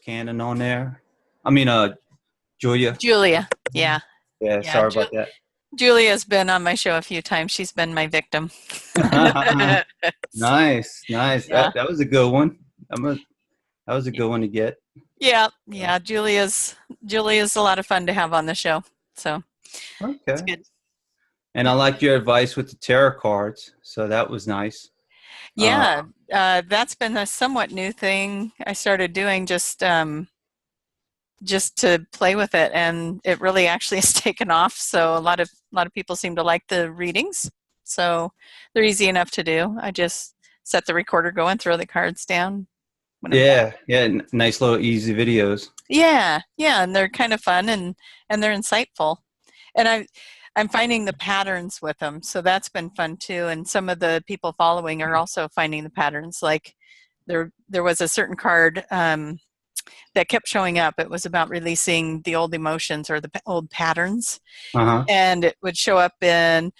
Cannon on there. I mean, Julia. Julia. Yeah. Yeah, Yeah. sorry about that. Julia's been on my show a few times. She's been my victim. So, Nice, nice. yeah. That was a good one. That was a good one to get. Yeah. Yeah. Julia's a lot of fun to have on the show. So it's Okay. good. And I liked your advice with the tarot cards, so that was nice. Uh, Yeah. That's been a somewhat new thing I started doing just to play with it, and it really actually has taken off. So a lot of people seem to like the readings. So they're easy enough to do. I just set the recorder going, throw the cards down when I'm done. yeah, yeah, nice little easy videos. Yeah, yeah, and they're kind of fun and they're insightful. And I'm finding the patterns with them, so that's been fun too. And some of the people following are also finding the patterns. Like there was a certain card that kept showing up. It was about releasing the old emotions or the old patterns, Uh-huh. and it would show up in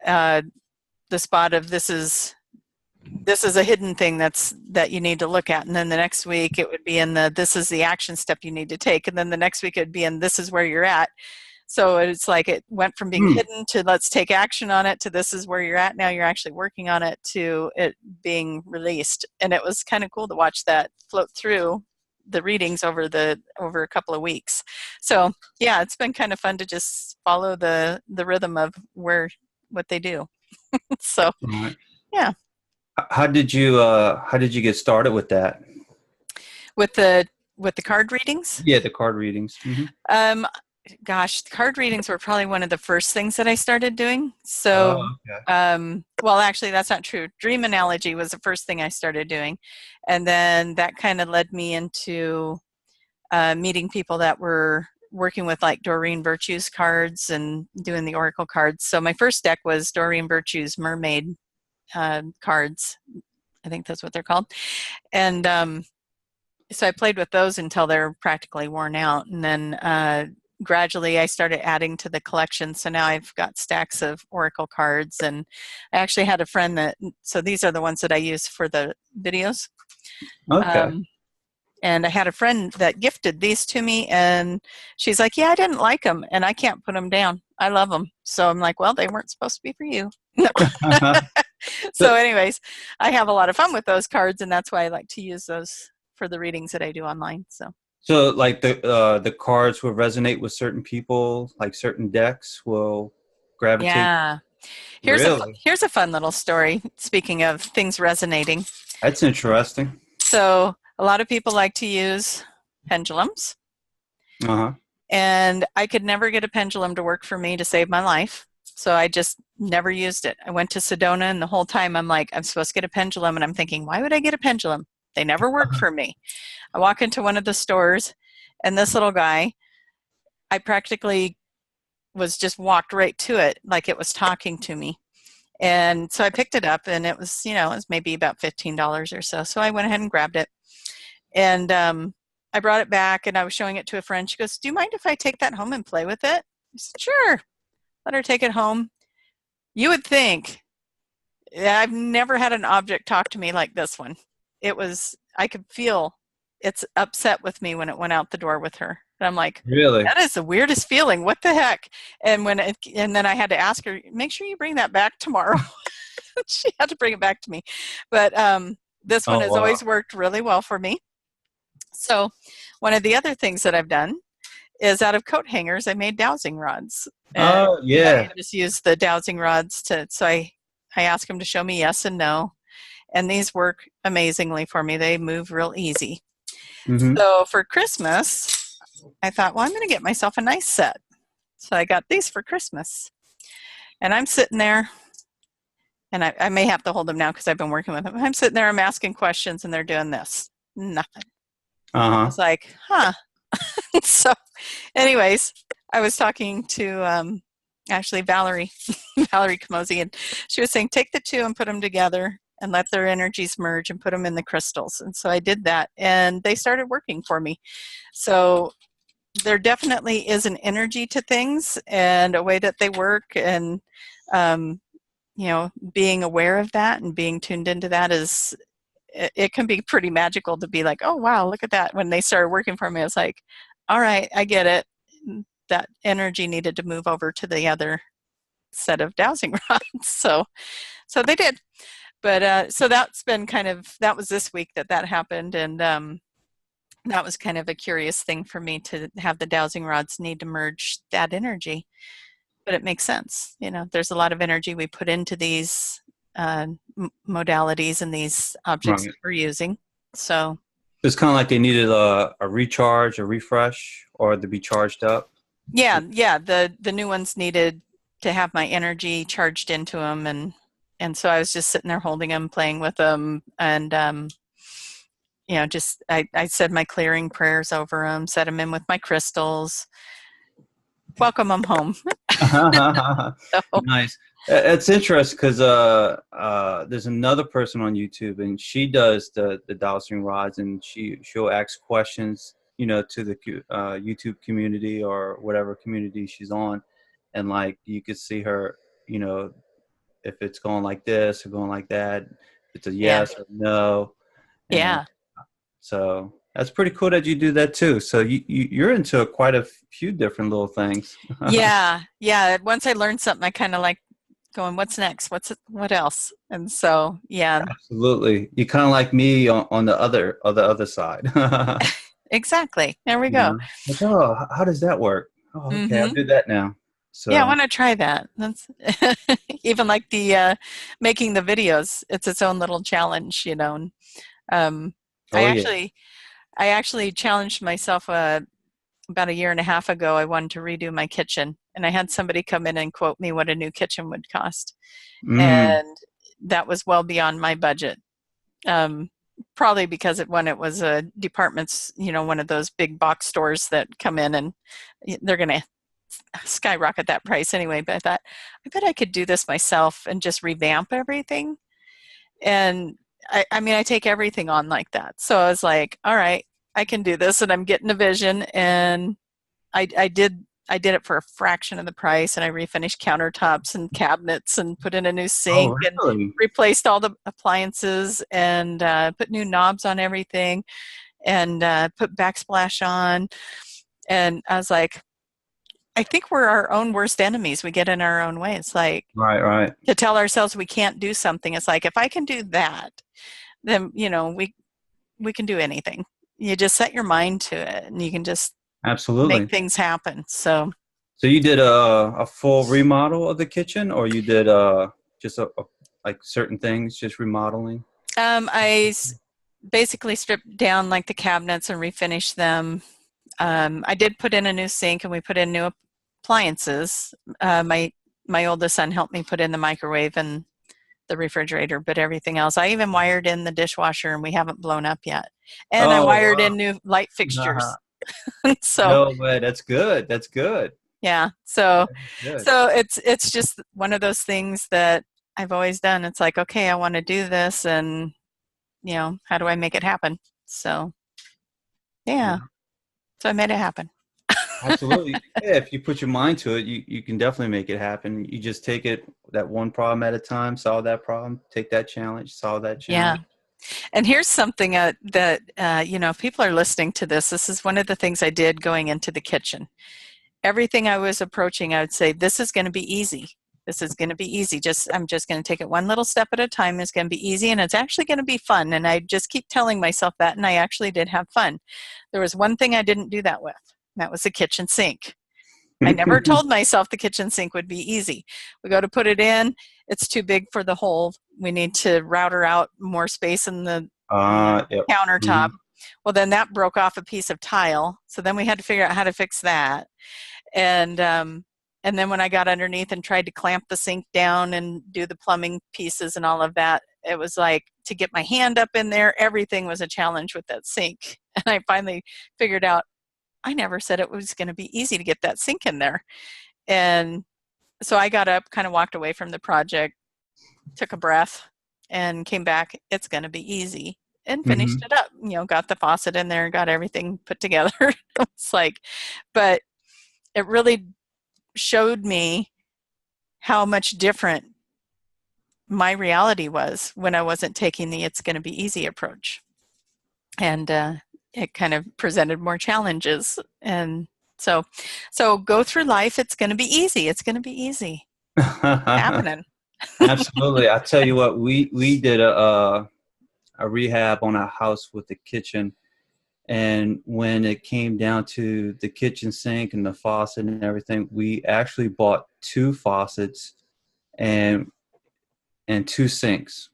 uh, the spot of this is a hidden thing that you need to look at, and then the next week it would be in this is the action step you need to take, and then the next week it would be in this is where you're at. So it's like it went from being Hmm. hidden to let's take action on it to this is where you're at now, you're actually working on it, to it being released. And it was kind of cool to watch that float through the readings over a couple of weeks. So yeah, it's been kind of fun to just follow the rhythm of what they do. So All right. yeah. How did you get started with that? With the card readings, Yeah, the card readings. Hmm. um gosh, card readings were probably one of the first things that I started doing. Oh, So okay. well, actually that's not true. Dream analogy was the first thing I started doing, and then that kind of led me into meeting people that were working with like Doreen Virtue's cards and doing the oracle cards. So my first deck was Doreen Virtue's mermaid cards. I think that's what they're called. And so I played with those until they're practically worn out. And then gradually I started adding to the collection. So now I've got stacks of oracle cards. And I actually had a friend so these are the ones that I use for the videos. Okay. Um, and I had a friend that gifted these to me, and she's like, yeah, I didn't like them, and I can't put them down. I love them. So I'm like, well, they weren't supposed to be for you. So, So anyways, I have a lot of fun with those cards, and that's why I like to use those for the readings that I do online. so like the cards will resonate with certain people, like certain decks will gravitate. Yeah. Really? Here's a fun little story, speaking of things resonating. That's interesting. So a lot of people like to use pendulums, Uh-huh. and I could never get a pendulum to work for me to save my life. So I just never used it. I went to Sedona, and the whole time I'm like, I'm supposed to get a pendulum, and I'm thinking, why would I get a pendulum? They never work for me. I walk into one of the stores, and this little guy, I practically was just walked right to it like it was talking to me. And so I picked it up, and it was maybe about $15 or so. So I went ahead and grabbed it. And I brought it back, and I was showing it to a friend. She goes, do you mind if I take that home and play with it? I said, sure. Let her take it home. You would think, I've never had an object talk to me like this one. I could feel it's upset with me when it went out the door with her. And I'm like, Really? that is the weirdest feeling. What the heck? And then I had to ask her, make sure you bring that back tomorrow. She had to bring it back to me. But this one Oh, has wow. always worked really well for me. So one of the other things that I've done is out of coat hangers, I made dowsing rods. And Oh, I yeah. just use the dowsing rods so I ask them to show me yes and no. And these work amazingly for me. They move real easy. Mm-hmm. So for Christmas, I thought, well, I'm going to get myself a nice set. So I got these for Christmas. And I'm sitting there, and I may have to hold them now because I've been working with them. I'm sitting there, I'm asking questions, and they're doing this. Nothing. I Uh-huh. was like, huh. So anyways, I was talking to actually Valerie Camosi, and she was saying, take the two and put them together and let their energies merge and put them in the crystals. And so I did that, and they started working for me. So there definitely is an energy to things and a way that they work, and being aware of that and being tuned into that is it can be pretty magical to be like, oh, wow, look at that. When they started working for me, I was like, all right, I get it. That energy needed to move over to the other set of dowsing rods. So they did. But so that's been that was this week that happened. And that was kind of a curious thing for me to have the dowsing rods need to merge that energy. But it makes sense. There's a lot of energy we put into these modalities and these objects Right. that we're using. So It's kind of like they needed a recharge, a refresh, or to be charged up. yeah, the new ones needed to have my energy charged into them, and so I was just sitting there holding them, playing with them, and just I said my clearing prayers over them, set them in with my crystals, welcome them home. So, Nice. It's interesting because there's another person on YouTube, and she does the dowsing rods, and she'll ask questions, to the YouTube community or whatever community she's on, and like you could see her, you know, if it's going like this or going like that, it's a yeah, yes or no, and yeah. so that's pretty cool that you do that too. So you're into quite a few different little things. Yeah. Once I learned something, I kind of like going, what's next? What else? And so, yeah, Absolutely. You kind of like me on the other side. exactly. There we You go. know, like, oh, how does that work? Oh, okay, I'll Hmm. do that now. Yeah, I So, want to try that. That's even like the making the videos. It's its own little challenge. And, um, I oh yeah. actually, I actually challenged myself about a year and a half ago. I wanted to redo my kitchen, and I had somebody come in and quote me what a new kitchen would cost, Mm. and that was well beyond my budget. Um, Probably because when it was a departments, one of those big box stores that come in and they're going to skyrocket that price anyway. But I thought, I bet I could do this myself and just revamp everything. And I mean, I take everything on like that. So I was like, all right, I can do this, and I'm getting a vision. And I did it for a fraction of the price, and I refinished countertops and cabinets and put in a new Oh, sink and really? replaced all the appliances and put new knobs on everything and put backsplash on. And I was like, I think we're our own worst enemies. We get in our own way. It's like Right, right. to tell ourselves we can't do something. It's like, if I can do that, then, we can do anything. You just set your mind to it and you can just make Absolutely. things happen. So So you did a full remodel of the kitchen, or you did just like certain things, just remodeling? I basically stripped down like the cabinets and refinished them. I did put in a new sink and we put in new appliances. My oldest son helped me put in the microwave and the refrigerator, but everything else, I even wired in the dishwasher and we haven't blown up yet. And I Oh, wired wow. in new light fixtures. So No way. That's good. That's good. yeah, so That's good. so it's just one of those things that I've always done. It's like, okay, I want to do this, and how do I make it happen? So yeah, Yeah. so I made it happen. Absolutely. Yeah, if you put your mind to it, you can definitely make it happen. You just take it that one problem at a time, solve that problem, take that challenge, solve that Yeah. challenge. And here's something that, if people are listening to this, this is one of the things I did going into the kitchen. Everything I was approaching, I would say, this is going to be easy. This is going to be easy. I'm just going to take it one little step at a time. It's going to be easy and it's actually going to be fun. And I just keep telling myself that. And I actually did have fun. There was one thing I didn't do that with. And that was the kitchen sink. I never told myself the kitchen sink would be easy. We go to put it in. It's too big for the hole. We need to router out more space in the Yep. countertop. Mhm. Well, then that broke off a piece of tile. So then we had to figure out how to fix that. And then when I got underneath and tried to clamp the sink down and do the plumbing pieces and all of that, it was like to get my hand up in there, everything was a challenge with that sink. And I finally figured out I never said it was going to be easy to get that sink in there. And so I got up, kind of walked away from the project, took a breath, and came back. It's going to be easy, and finished Mhm. it up. Got the faucet in there, got everything put together. It's like, but it really showed me how much different my reality was when I wasn't taking the it's going to be easy approach. And it kind of presented more challenges. And so go through life. It's going to be easy. It's going to be easy. It's happening. Absolutely. I tell you what, we did a rehab on a house with the kitchen. And when it came down to the kitchen sink and the faucet and everything, we actually bought two faucets and two sinks.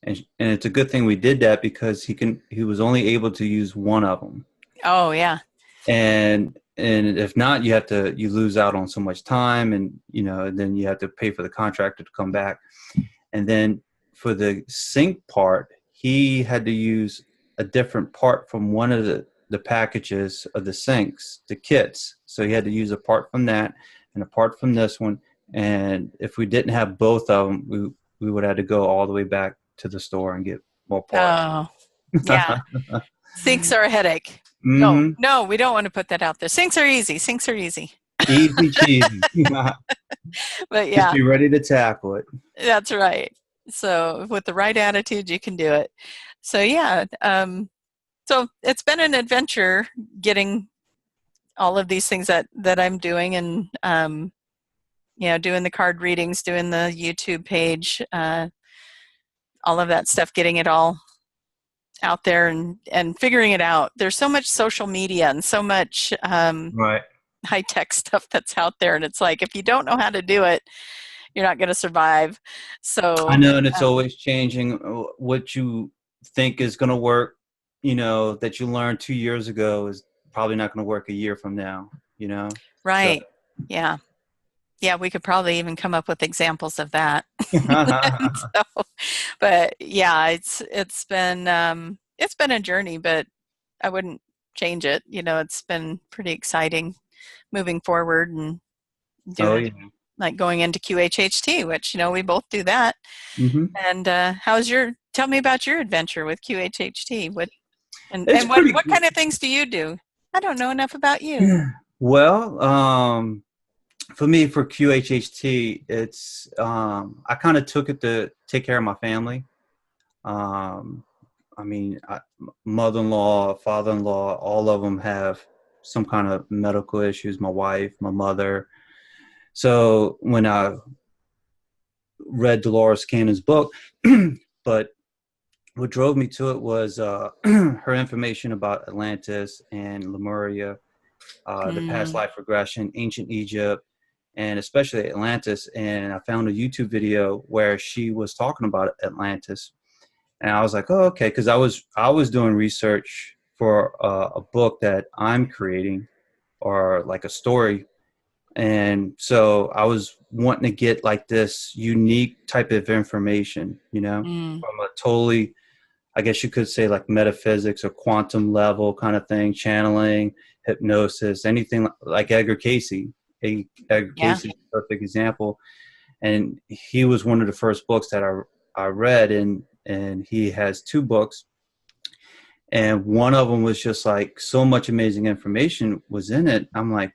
And it's a good thing we did that because he was only able to use one of them. Oh, yeah. And if not, you lose out on so much time, and then you have to pay for the contractor to come back. And then for the sink part, he had to use a different part from one of the packages of the sinks, the kits. So he had to use a part from that and a part from this one. And if we didn't have both of them, we would have to go all the way back to the store and get more parts. Oh, yeah. Sinks are a headache. Mm-hmm. No, we don't want to put that out there. Sinks are easy. Easy cheesy. But yeah. Just be ready to tackle it. That's right. So with the right attitude, you can do it. So yeah. So it's been an adventure getting all of these things that I'm doing, and doing the card readings, doing the YouTube page, all of that stuff, getting it all out there and figuring it out. There's so much social media and so much Right. high-tech stuff that's out there, and it's like if you don't know how to do it, you're not going to survive. So I know, and it's always changing. What you think is going to work, that you learned 2 years ago is probably not going to work a year from now, Right. So. Yeah, we could probably even come up with examples of that. But yeah, it's been a journey, but I wouldn't change it. It's been pretty exciting moving forward and doing it, like going into QHHT, which we both do that. Mm-hmm. And tell me about your adventure with QHHT. What kind of things do you do? I don't know enough about you. Well, for me, for QHHT, it's I kind of took it to take care of my family. Mother-in-law, father-in-law, all of them have some kind of medical issues. My wife, my mother. So when I read Dolores Cannon's book, but what drove me to it was her information about Atlantis and Lemuria, the past life regression, ancient Egypt, and especially Atlantis. And I found a YouTube video where she was talking about Atlantis, and I was like, oh, okay, because I was doing research for a book that I'm creating, or like a story. And so I was wanting to get like this unique type of information, from a totally, I guess you could say, like metaphysics or quantum level kind of thing, channeling, hypnosis, anything like Edgar Cayce. Edgar Cayce is a perfect example. And he was one of the first books that I read, and he has two books. And one of them was just like so much amazing information was in it. I'm like,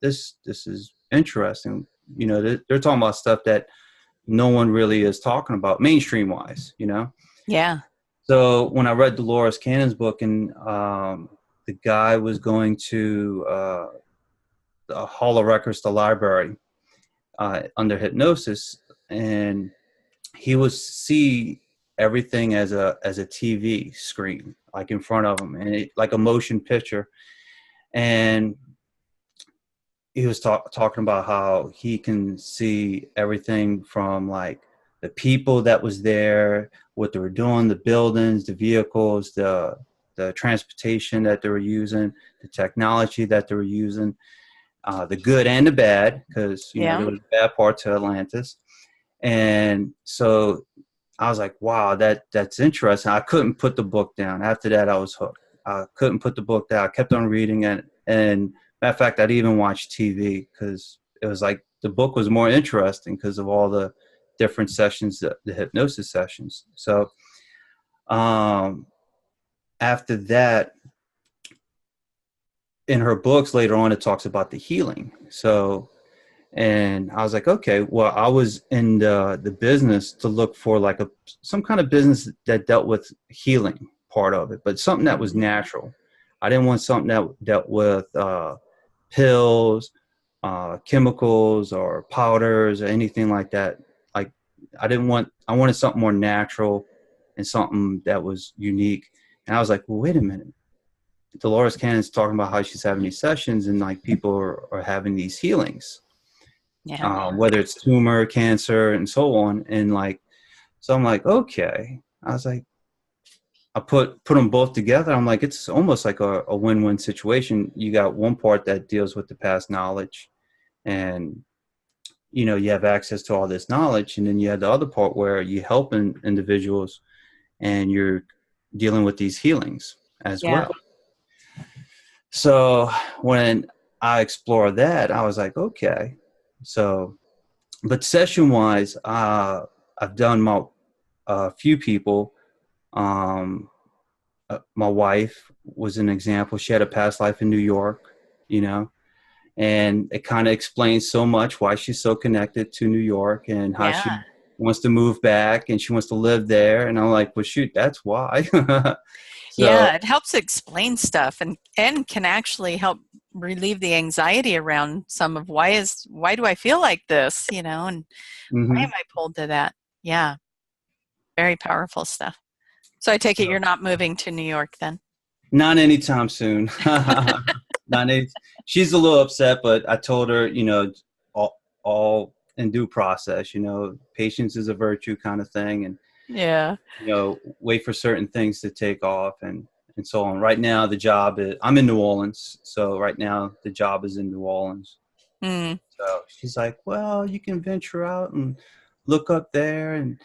this is interesting. They're talking about stuff that no one really is talking about mainstream wise, Yeah. So when I read Dolores Cannon's book, and the guy was going to the Hall of Records, the library, under hypnosis, and he would see everything as a TV screen, like in front of him, and like a motion picture. And he was talking about how he can see everything from like the people that was there, what they were doing, the buildings, the vehicles, the transportation that they were using, the technology that they were using, the good and the bad, because there was a bad part to Atlantis. And so I was like, wow, that's interesting. I couldn't put the book down. After that, I was hooked. I couldn't put the book down. I kept on reading it. And matter of fact, I'd even watch TV because it was like the book was more interesting because of all the different sessions, the hypnosis sessions. So after that, in her books later on, it talks about the healing. So And I was like, okay, well, I was in the business to look for like some kind of business that dealt with healing part of it, but something that was natural. I didn't want something that dealt with pills, chemicals or powders or anything like that. Like I wanted something more natural and something that was unique. And I was like, well, wait a minute. Dolores Cannon's talking about how she's having these sessions and like people are having these healings. Yeah. Whether it's tumor, cancer, and so on. And like, so I'm like, okay. I was like, I put them both together. I'm like, it's almost like a win-win situation. You got one part that deals with the past knowledge, and you have access to all this knowledge, and then you have the other part where you help individuals, and you're dealing with these healings as Yeah. well. So when I explore that, I was like, okay. So, but session-wise, I've done a few people. My wife was an example. She had a past life in New York, and it kind of explains so much why she's so connected to New York and how she wants to move back and she wants to live there. And I'm like, well, shoot, that's why. Yeah, it helps explain stuff and can actually help relieve the anxiety around some of why do I feel like this, and why am I pulled to that? Yeah, very powerful stuff. So I take it you're not moving to New York then? Not anytime soon. She's a little upset, but I told her, all in due process, patience is a virtue kind of thing. And, wait for certain things to take off and so on. Right now, I'm in New Orleans. So right now the job is in New Orleans. So she's like, well, you can venture out and look up there and,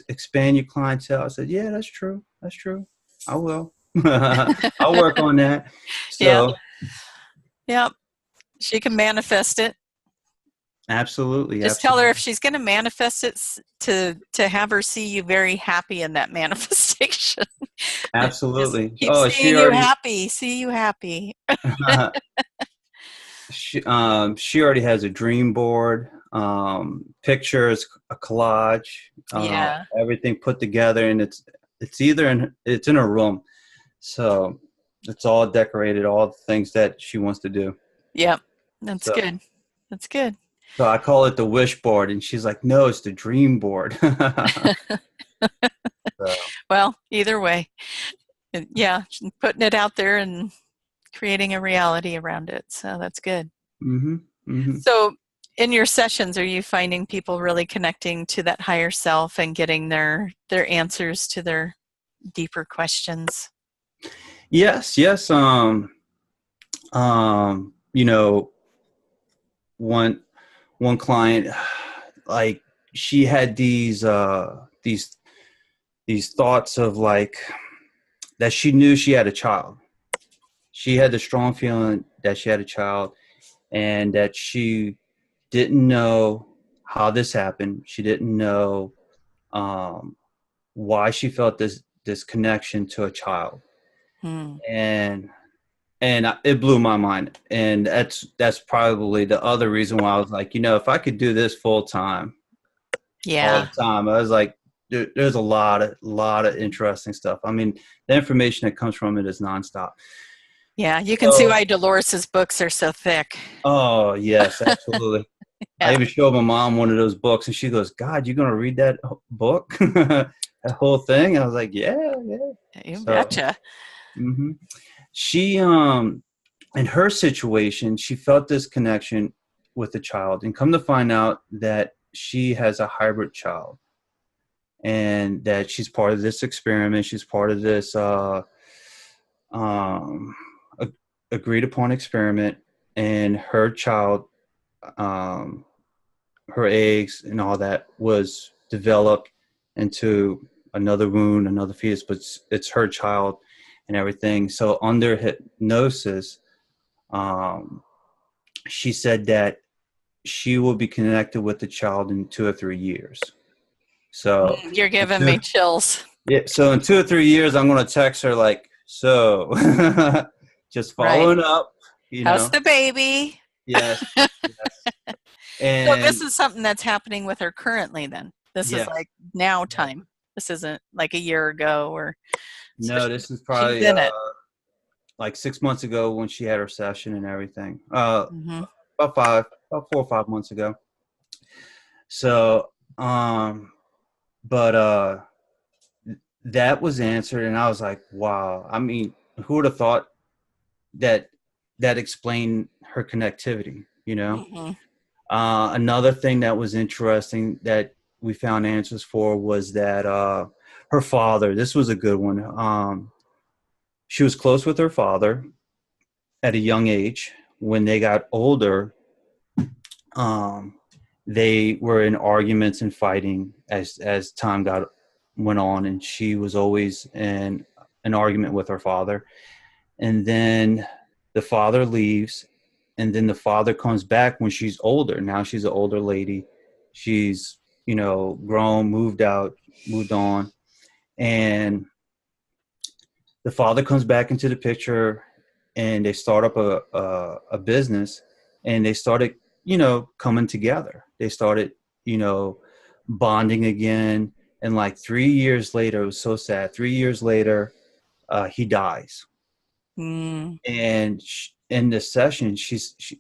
expand your clientele. I said, yeah, that's true. That's true. I will. I'll work on that. So, yeah. She can manifest it. Absolutely. Just tell her if she's going to manifest it to have her see you very happy in that manifestation. Absolutely. Keep seeing you happy. See you happy. She already has a dream board, pictures, a collage, everything put together, and it's in her room, so it's all decorated, all the things that she wants to do. Yep, that's good. That's good. So I call it the wish board, and she's like, "No, it's the dream board." Well, either way, yeah, putting it out there and creating a reality around it. So that's good. Mm-hmm. Mm-hmm. So in your sessions, are you finding people really connecting to that higher self and getting their answers to their deeper questions? Yes. One client, like, she had these thoughts of like that she knew she had a child. She had the strong feeling that she had a child, and that she didn't know how this happened. She didn't know why she felt this connection to a child. And it blew my mind. And that's probably the other reason why I was like, if I could do this full time, all the time, I was like, there's a lot of interesting stuff. I mean, the information that comes from it is nonstop. Yeah, you can see why Dolores's books are so thick. Oh, yes, absolutely. I even showed my mom one of those books, and she goes, God, you're going to read that book? That whole thing? I was like, yeah. You betcha. Mm-hmm. She, in her situation, she felt this connection with the child, and come to find out that she has a hybrid child, and that she's part of this experiment. She's part of this agreed upon experiment, and her child, her eggs and all that was developed into another wound, another fetus, but it's her child and everything. So under hypnosis, she said that she will be connected with the child in 2 or 3 years. So you're giving me chills. Yeah. So in 2 or 3 years, I'm going to text her like, so just following up. How's the baby? Yes. Yes. So this And is something that's happening with her currently then. This is yes. like now Yes. time. This isn't like a year ago or so No, this is she's probably in it. like 6 months ago when she had her session and everything. Hmm. About 4 or 5 months ago. So, but that was answered, and I was like, wow. I mean, who would have thought that that explained her connectivity? You know. Hmm. Another thing that was interesting that we found answers for was that her father. This was a good one. She was close with her father at a young age. When they got older, um, they were in arguments and fighting as time went on, and she was always in an argument with her father. And then the father leaves, and then the father comes back when she's older. Now she's an older lady. She's, grown, moved out, moved on, and the father comes back into the picture, and they start up a business, and they started, coming together. They started, you know, bonding again. And like 3 years later, it was so sad. 3 years later, he dies. Mm. And in the session,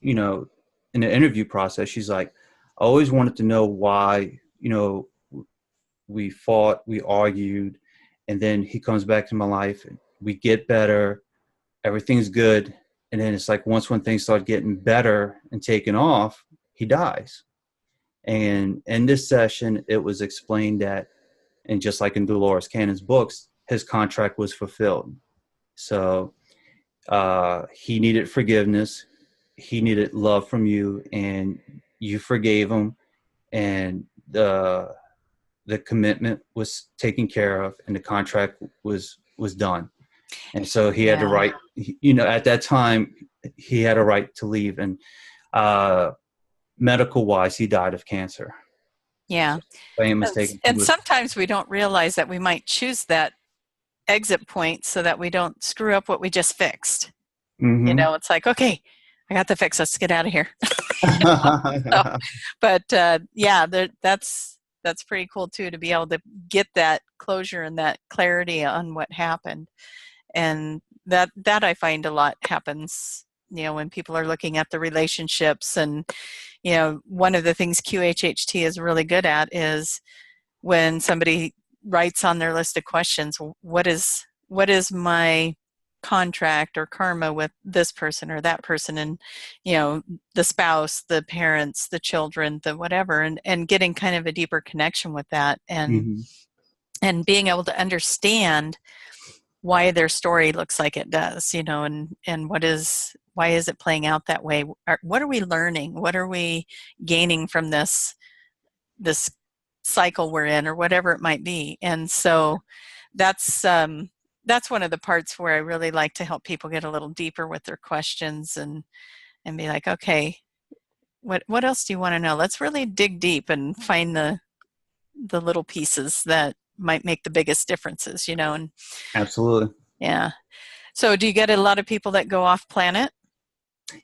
in the interview process, she's like, I always wanted to know why, we fought, we argued, and then he comes back to my life, and we get better, everything's good. And then it's like, once when things start getting better and taking off, he dies. And in this session, it was explained that, and just like in Dolores Cannon's books, his contract was fulfilled. So he needed forgiveness, he needed love from you, and you forgave him, and the commitment was taken care of, and the contract was done. And so he had the Yeah. right, at that time, he had a right to leave. And medical wise, he died of cancer. Yeah. So, by a mistake, he And was. sometimes we don't realize that we might choose that exit point so that we don't screw up what we just fixed. Mm-hmm. It's like, okay, I got the fix. Let's get out of here. So, but yeah, that's pretty cool too, to be able to get that closure and that clarity on what happened. And that I find a lot happens, when people are looking at the relationships. And one of the things QHHT is really good at is when somebody writes on their list of questions, what is my contract or karma with this person or that person, and the spouse, the parents, the children, the whatever, and getting kind of a deeper connection with that, and Mm-hmm. and being able to understand why their story looks like it does, and why is it playing out that way? What are we learning? What are we gaining from this cycle we're in, or whatever it might be? And so that's one of the parts where I really like to help people get a little deeper with their questions, and be like, okay, what else do you want to know? Let's really dig deep and find the little pieces that might make the biggest differences, and Absolutely. yeah. So do you get a lot of people that go off planet?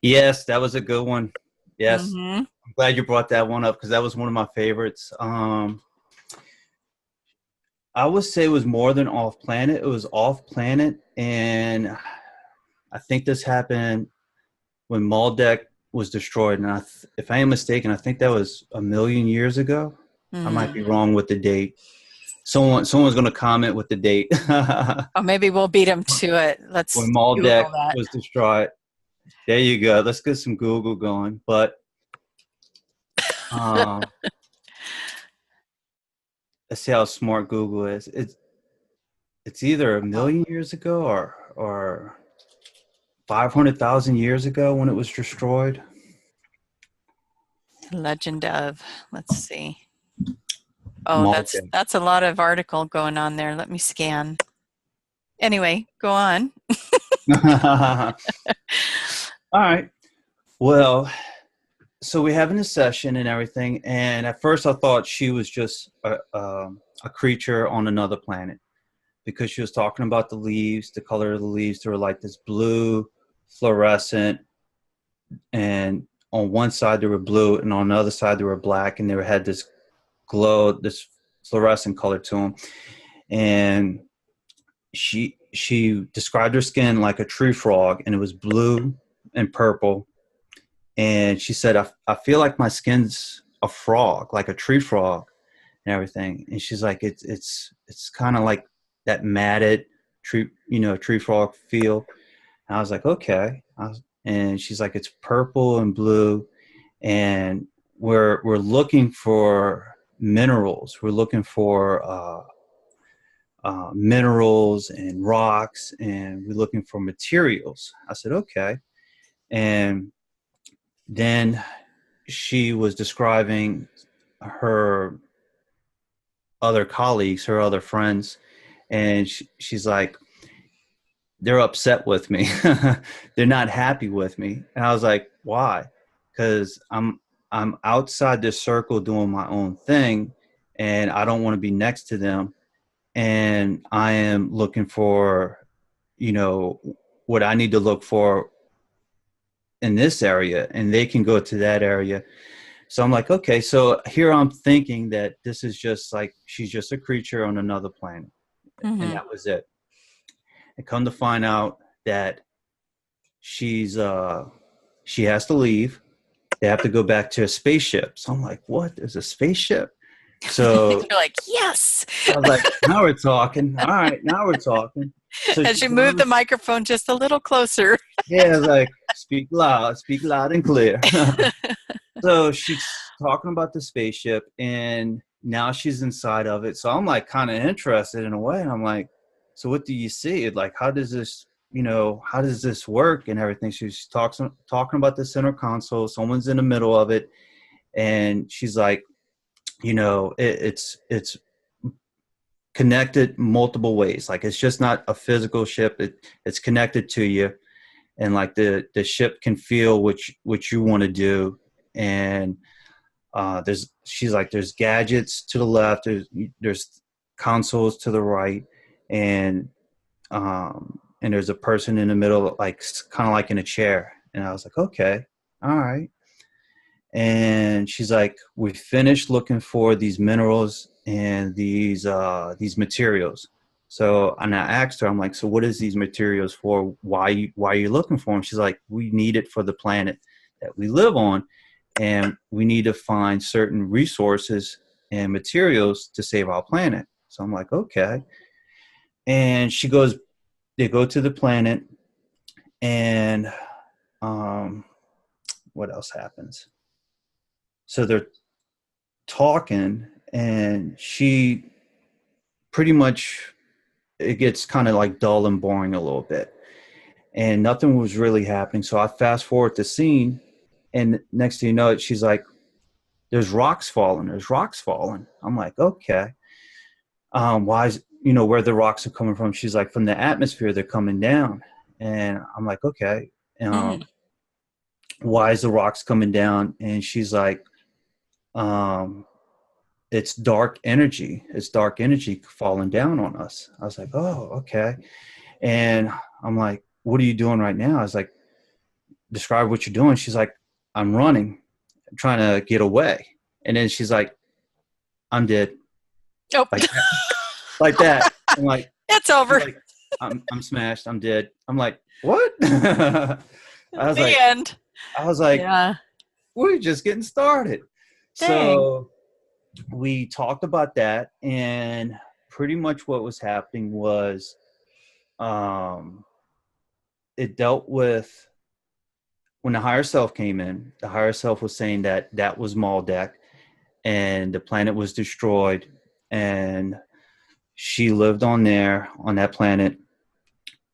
Yes, that was a good one. Yes. Mm-hmm. I'm glad you brought that one up, because that was one of my favorites. I would say it was more than off planet. It was off planet. And I think this happened when Maldek was destroyed. And if I am mistaken, I think that was 1,000,000 years ago. I might be Mm. wrong with the date. Someone's going to comment with the date. Oh, maybe we'll beat them to it. Let's When Maldek Google that. was destroyed. There you go. Let's get some Google going. But let's see how smart Google is. It's either 1,000,000 years ago or 500,000 years ago when it was destroyed. Legend of, let's see. Oh, that's Maldek. that's a lot of article going on there. Let me scan. Anyway, go on. All right. Well, so we're having a session and everything, and at first I thought she was just a creature on another planet, because she was talking about the leaves, the color of the leaves. They were like this blue, fluorescent, and on one side they were blue, and on the other side they were black, and they had this glow, this fluorescent color to them. And she described her skin like a tree frog, and it was blue and purple. And she said, I feel like my skin's a frog, like a tree frog and everything. And she's like, it's kind of like that matted tree frog feel. And I was like, okay. And she's like, it's purple and blue, and we're looking for minerals. We're looking for minerals and rocks, and we're looking for materials. I said, okay. And then she was describing her other colleagues, her other friends, and she's like, they're upset with me. They're not happy with me. And I was like, why? Because I'm outside this circle doing my own thing, and I don't want to be next to them. And I am looking for, what I need to look for in this area, and they can go to that area. So I'm like, okay, so here I'm thinking that this is just like, she's just a creature on another planet. Mm-hmm. And that was it. And come to find out that she has to leave. They have to go back to a spaceship. So I'm like, what? There's a spaceship? So you're like, yes. I was like, now we're talking. All right, now we're talking. So as you move the microphone just a little closer. Yeah, I was like, speak loud and clear. So she's talking about the spaceship, and now she's inside of it. So I'm like kind of interested in a way. And I'm like, so what do you see? Like, how does this work and everything? She's talking about the center console. Someone's in the middle of it. And she's like, it's connected multiple ways. Like, it's just not a physical ship. It's connected to you. And like the ship can feel what you want to do. And she's like, there's gadgets to the left, there's consoles to the right, and there's a person in the middle, like kind of like in a chair. And I was like, okay, all right. And she's like, we finished looking for these minerals and these materials. So, and I asked her, I'm like, so what is these materials for? Why are you looking for them? She's like, we need it for the planet that we live on, and we need to find certain resources and materials to save our planet. So I'm like, okay. And they go to the planet, and what else happens? So they're talking, and she pretty much, it gets kind of like dull and boring a little bit, and nothing was really happening. So I fast forward the scene, and next thing you know, she's like, there's rocks falling. I'm like, okay. Why is, where the rocks are coming from? She's like, from the atmosphere, they're coming down. And I'm like, okay. Why is the rocks coming down? And she's like, it's dark energy. It's dark energy falling down on us. I was like, oh, okay. And I'm like, what are you doing right now? I was like, describe what you're doing. She's like, I'm running. I'm trying to get away. And then she's like, I'm dead. Oh. Like that. I'm like, it's over. Like, I'm smashed. I'm dead. I'm like, what? I was the like, end. I was like, yeah. We're just getting started. Dang. So we talked about that, and pretty much what was happening was, it dealt with when the higher self came in. The higher self was saying that was Maldek, and the planet was destroyed, and she lived on that planet,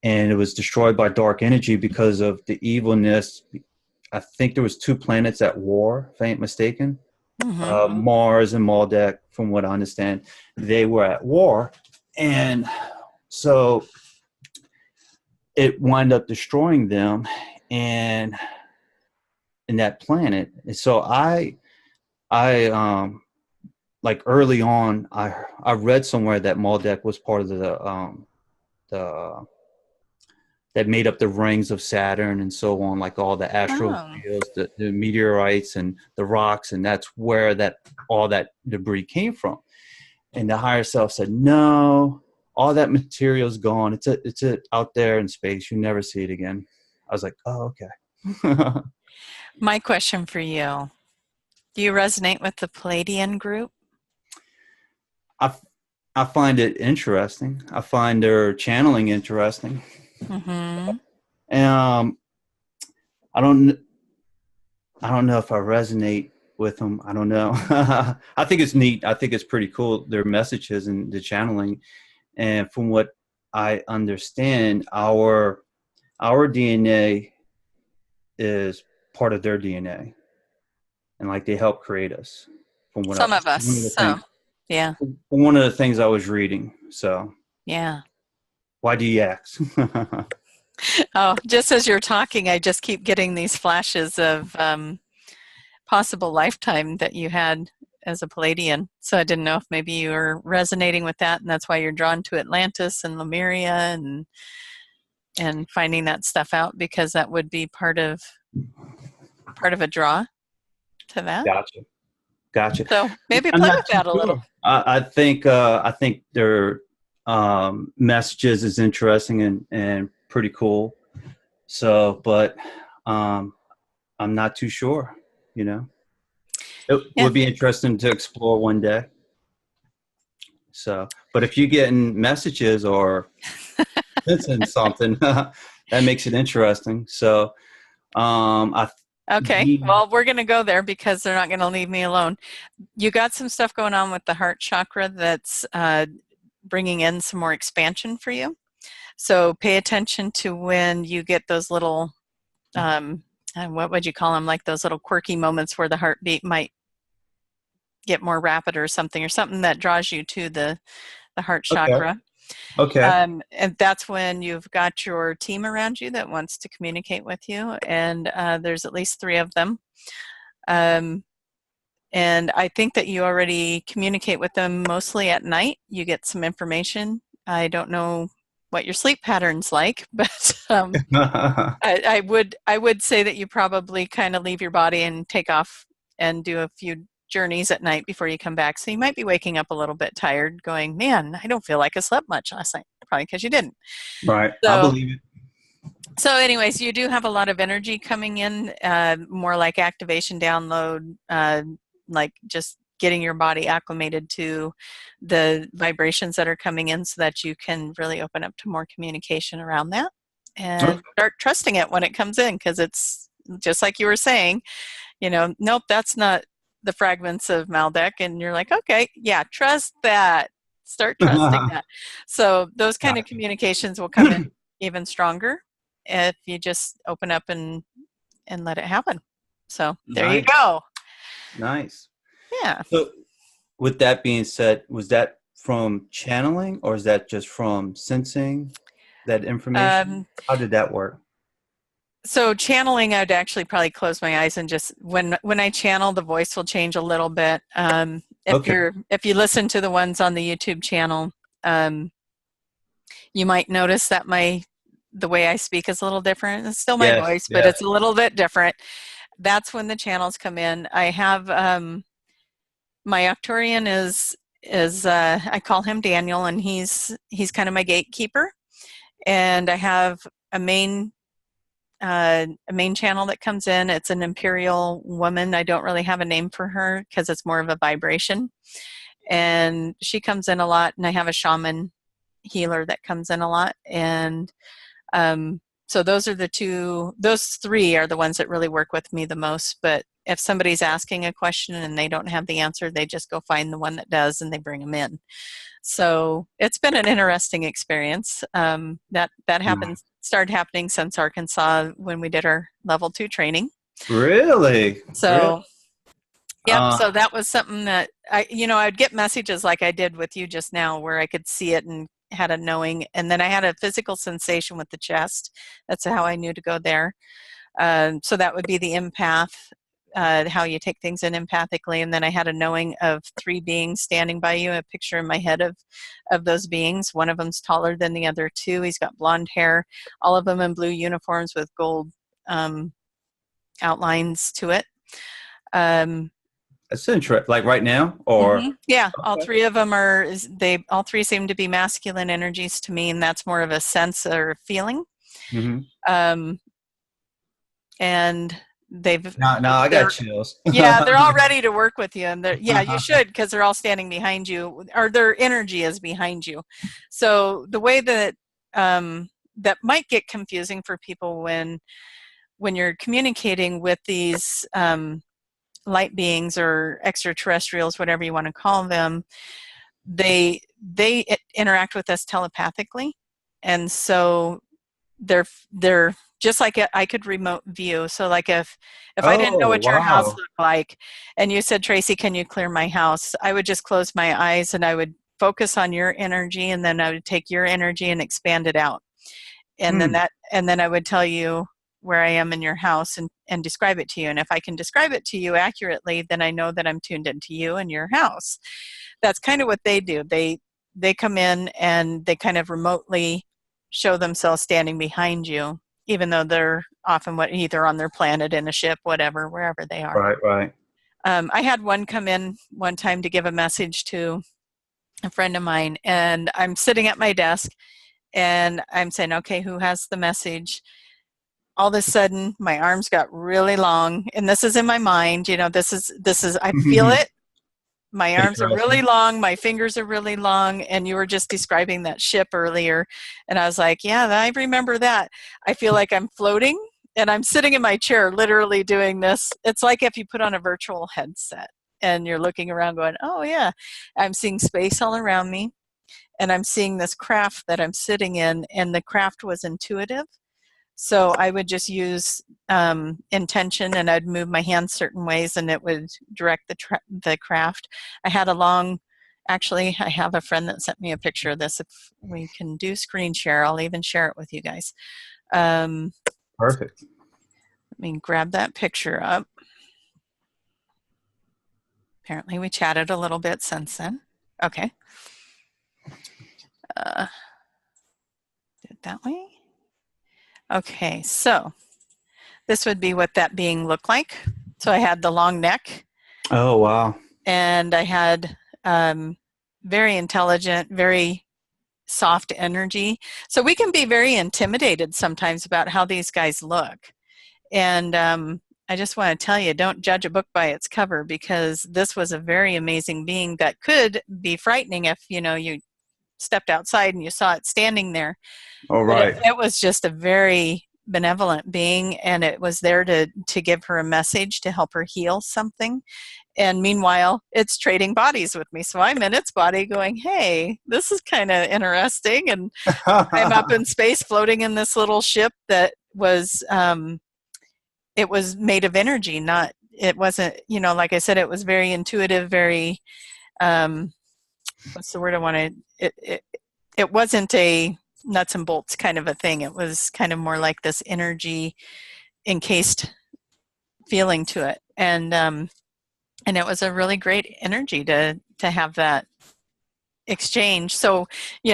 and it was destroyed by dark energy because of the evilness. I think there was 2 planets at war, if I ain't mistaken. Mm-hmm. Mars and Maldek, from what I understand, they were at war. And so it wound up destroying them and in that planet. And so I like early on, I read somewhere that Maldek was part of the that made up the rings of Saturn and so on, like all the astral Oh. fields, the meteorites and the rocks, and that's where all that debris came from. And the higher self said, no, all that material's gone. It's out there in space. You never see it again. I was like, oh, okay. My question for you, do you resonate with the Palladian group? I find it interesting. I find their channeling interesting. Mm-hmm. I don't know if I resonate with them. I don't know. I think it's neat. I think it's pretty cool, their messages and the channeling. And from what I understand, our DNA is part of their DNA, and like they help create us. From what Some of us. one of the So, things, yeah. one of the things I was reading. So, Yeah. why do you ask? Oh, just as you're talking, I just keep getting these flashes of possible lifetime that you had as a Palladian. So I didn't know if maybe you were resonating with that, and that's why you're drawn to Atlantis and Lemuria and finding that stuff out, because that would be part of a draw to that. Gotcha. So maybe I'm play not with too that a little. sure. I think their messages is interesting and pretty cool. So, but I'm not too sure. It Yeah. would be interesting to explore one day. So, but if you're getting messages or sensing something, that makes it interesting. So, I Okay. Well, we're going to go there because they're not going to leave me alone. You got some stuff going on with the heart chakra that's bringing in some more expansion for you. So pay attention to when you get those little, what would you call them? Like those little quirky moments where the heartbeat might get more rapid or something that draws you to the heart chakra. Okay. And that's when you've got your team around you that wants to communicate with you. And there's at least 3 of them. And I think that you already communicate with them mostly at night. You get some information. I don't know what your sleep pattern's like, but I would say that you probably kind of leave your body and take off and do a few journeys at night before you come back. So you might be waking up a little bit tired going, man, I don't feel like I slept much last night. Probably because you didn't. Right. So, I believe it. So anyways, you do have a lot of energy coming in, more like activation download, like just getting your body acclimated to the vibrations that are coming in so that you can really open up to more communication around that and start trusting it when it comes in, because it's just like you were saying, nope, that's not the fragments of Maldek, and you're like, okay, yeah, trust that. Start trusting that. So those kind of communications will come in even stronger if you just open up and let it happen. So there you go. Nice. Yeah. So with that being said, was that from channeling or is that just from sensing that information? How did that work? So channeling, I'd actually probably close my eyes and just when I channel, the voice will change a little bit. If you listen to the ones on the YouTube channel, you might notice that the way I speak is a little different. It's still my voice, but it's a little bit different. That's when the channels come in. I have my Arcturian is I call him Daniel, and he's kind of my gatekeeper. And I have a main channel that comes in. It's an imperial woman. I don't really have a name for her because it's more of a vibration. And she comes in a lot, and I have a shaman healer that comes in a lot. And so those 3 are the ones that really work with me the most. But if somebody's asking a question and they don't have the answer, they just go find the one that does and they bring them in. So it's been an interesting experience. That started happening since Arkansas when we did our level 2 training. Really? So, yeah. So that was something that I'd get messages like I did with you just now, where I could see it and had a knowing, and then I had a physical sensation with the chest. That's how I knew to go there. So that would be the empath. how you take things in empathically. And then I had a knowing of 3 beings standing by you, a picture in my head of those beings. One of them's taller than the other 2. He's got blonde hair, all of them in blue uniforms with gold outlines to it. That's interesting. Like right now, or yeah, okay. all 3 of them all 3 seem to be masculine energies to me, and that's more of a sense or feeling. And they've now I got chills. Yeah, they're all ready to work with you, and you should, because they're all standing behind you, or their energy is behind you. So the way that that might get confusing for people when you're communicating with these light beings or extraterrestrials, whatever you want to call them, they interact with us telepathically, and so they're just like I could remote view. So like if I didn't know what your house looked like, and you said, Tracie, can you clear my house? I would just close my eyes and I would focus on your energy, and then I would take your energy and expand it out, and then I would tell you where I am in your house and describe it to you. And if I can describe it to you accurately, then I know that I'm tuned into you and your house. That's kind of what they do. They come in and they kind of remotely show themselves standing behind you, even though they're often either on their planet, in a ship, whatever, wherever they are. Right. I had one come in one time to give a message to a friend of mine, and I'm sitting at my desk and I'm saying, okay, who has the message? All of a sudden my arms got really long, and this is in my mind, this is I feel it. My arms are really long, my fingers are really long, and you were just describing that ship earlier, and I was like, yeah, I remember that. I feel like I'm floating, and I'm sitting in my chair literally doing this. It's like if you put on a virtual headset and you're looking around going, oh yeah, I'm seeing space all around me, and I'm seeing this craft that I'm sitting in, and the craft was intuitive. So I would just use intention, and I'd move my hands certain ways, and it would direct the craft. I had actually, I have a friend that sent me a picture of this. If we can do screen share, I'll even share it with you guys. Perfect. Let me grab that picture up. Apparently we chatted a little bit since then. Okay. Do it that way. Okay, so this would be what that being looked like. So I had the long neck. Oh, wow. And I had very intelligent, very soft energy. So we can be very intimidated sometimes about how these guys look. And I just want to tell you, don't judge a book by its cover, because this was a very amazing being that could be frightening if, you stepped outside and you saw it standing there. Oh, right. It was just a very benevolent being, and it was there to give her a message to help her heal something. And meanwhile, it's trading bodies with me. So I'm in its body going, hey, this is kind of interesting. And I'm up in space floating in this little ship that was, it was made of energy, it wasn't, like I said, it was very intuitive, very, what's the word I want to, it wasn't a nuts and bolts kind of a thing. It was kind of more like this energy encased feeling to it. And it was a really great energy to have that exchange. So,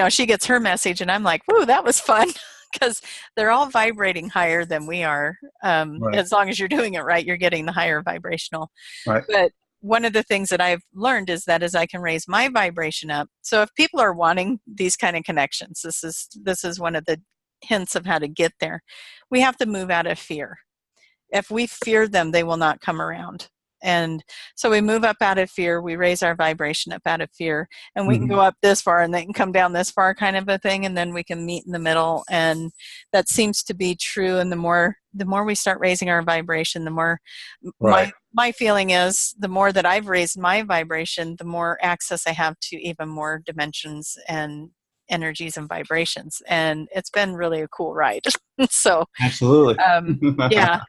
she gets her message and I'm like, woo, that was fun. Because they're all vibrating higher than we are. Right. As long as you're doing it right, you're getting the higher vibrational. Right. But one of the things that I've learned is that as I can raise my vibration up, so if people are wanting these kind of connections, this is one of the hints of how to get there. We have to move out of fear. If we fear them, they will not come around. And so we move up out of fear, we raise our vibration up out of fear, and we can go up this far and they can come down this far, kind of a thing, and then we can meet in the middle. And that seems to be true. And the more we start raising our vibration, the more my feeling is the more that I've raised my vibration, the more access I have to even more dimensions and energies and vibrations. And it's been really a cool ride. So absolutely. Yeah.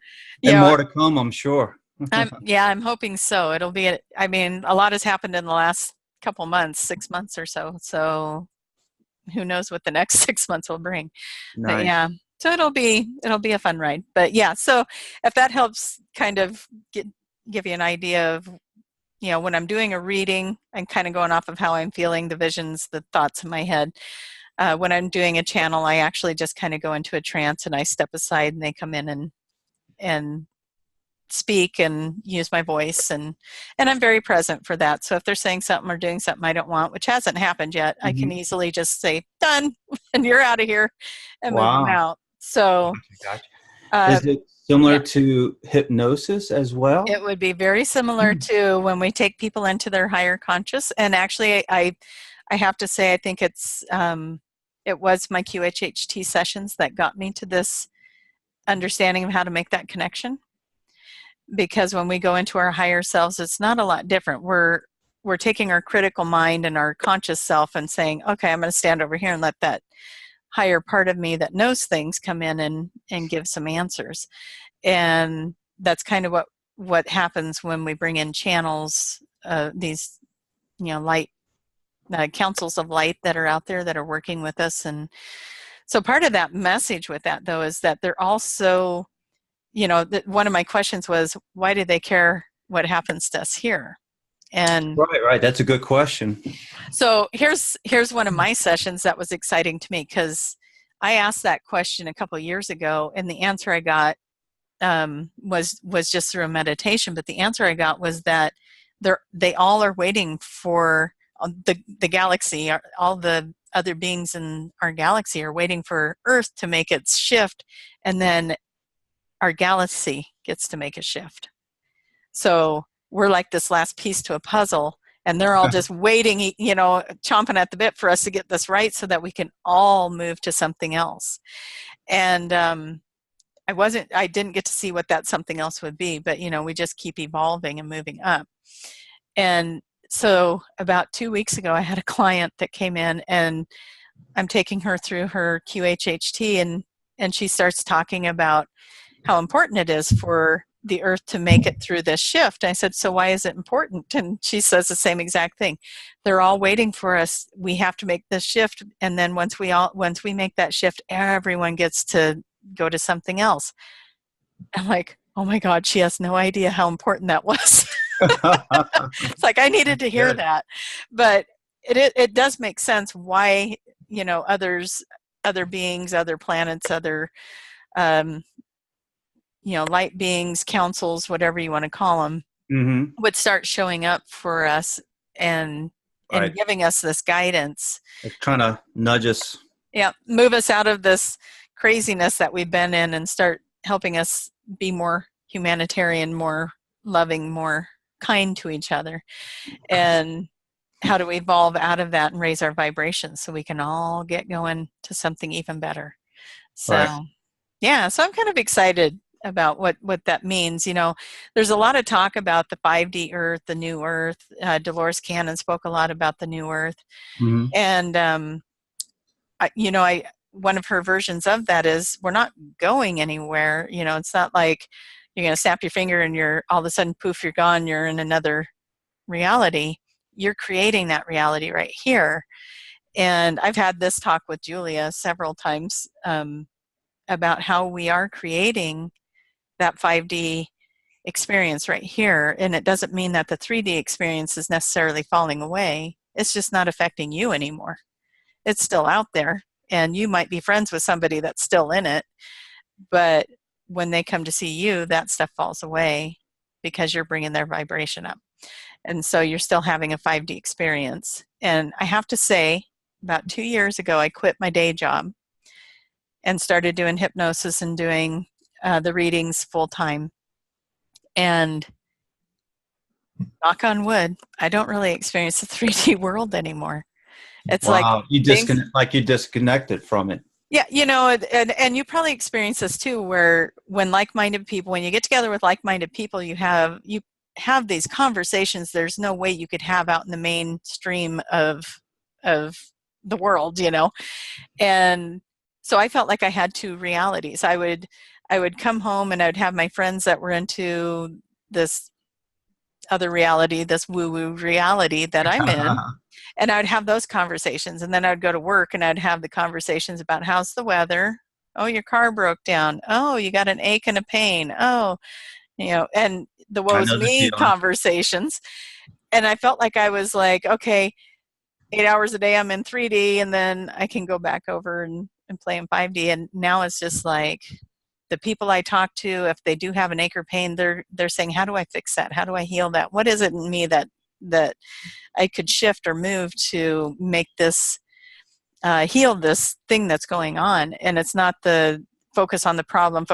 And more to come, I'm sure. I'm hoping so. It'll be, a lot has happened in the last couple months, 6 months or so. So who knows what the next 6 months will bring. Nice. But yeah, so it'll be a fun ride. But yeah, so if that helps kind of give you an idea of, when I'm doing a reading, I'm kind of going off of how I'm feeling, the visions, the thoughts in my head. When I'm doing a channel, I actually just kind of go into a trance and I step aside and they come in and speak and use my voice, and I'm very present for that. So if they're saying something or doing something I don't want, which hasn't happened yet, I can easily just say done and you're out of here and move them out. So gotcha. Is it similar to hypnosis as well? It would be very similar to when we take people into their higher conscious. And actually I have to say, I think it was my QHHT sessions that got me to this understanding of how to make that connection. Because when we go into our higher selves, it's not a lot different. We're taking our critical mind and our conscious self and saying, okay, I'm going to stand over here and let that higher part of me that knows things come in and give some answers. And that's kind of what happens when we bring in channels, these, light councils of light that are out there that are working with us. And so part of that message with that, though, is that they're also, one of my questions was, why do they care what happens to us here? And right, that's a good question. So here's one of my sessions that was exciting to me, because I asked that question a couple of years ago, and the answer I got was just through a meditation. But the answer I got was that they all are waiting for the galaxy. All the other beings in our galaxy are waiting for Earth to make its shift, and then our galaxy gets to make a shift. So we're like this last piece to a puzzle, and they're all just waiting, chomping at the bit for us to get this right so that we can all move to something else. And I didn't get to see what that something else would be, but, we just keep evolving and moving up. And so about 2 weeks ago, I had a client that came in, and I'm taking her through her QHHT, and she starts talking about how important it is for the Earth to make it through this shift. I said, so why is it important? And she says the same exact thing. They're all waiting for us. We have to make this shift. And then once we make that shift, everyone gets to go to something else. I'm like, oh my God, she has no idea how important that was. It's like, I needed to hear that. But it does make sense why, other beings, other planets, other, light beings, councils, whatever you want to call them, would start showing up for us and giving us this guidance. They're trying to nudge us. Yeah, move us out of this craziness that we've been in and start helping us be more humanitarian, more loving, more kind to each other. And how to evolve out of that and raise our vibrations so we can all get going to something even better. So, yeah, so I'm kind of excited about what that means. There's a lot of talk about the 5D Earth, the new Earth. Dolores Cannon spoke a lot about the new Earth. And, one of her versions of that is we're not going anywhere. It's not like you're going to snap your finger and you're all of a sudden, poof, you're gone. You're in another reality. You're creating that reality right here. And I've had this talk with Julia several times about how we are creating that 5D experience right here. And it doesn't mean that the 3D experience is necessarily falling away. It's just not affecting you anymore. It's still out there. And you might be friends with somebody that's still in it. But when they come to see you, that stuff falls away because you're bringing their vibration up. And so you're still having a 5D experience. And I have to say, about 2 years ago, I quit my day job and started doing hypnosis and doing the readings full time. And knock on wood, I don't really experience the 3D world anymore. It's like you disconnected from it. Yeah, and you probably experience this too, where when you get together with like-minded people, you have these conversations there's no way you could have out in the mainstream of the world, And so I felt like I had two realities. I would come home and I'd have my friends that were into this other reality, this woo-woo reality that I'm in. And I'd have those conversations, and then I'd go to work and I'd have the conversations about how's the weather? Oh, your car broke down. Oh, you got an ache and a pain. Oh, And the I woe's know the me feeling. conversations. And I felt like I was like, okay, 8 hours a day I'm in 3D, and then I can go back over and play in 5D. And now it's just like the people I talk to, if they do have an ache or pain, they're saying, how do I fix that? How do I heal that? What is it in me that I could shift or move to make this heal this thing that's going on? And it's not the focus on the problem.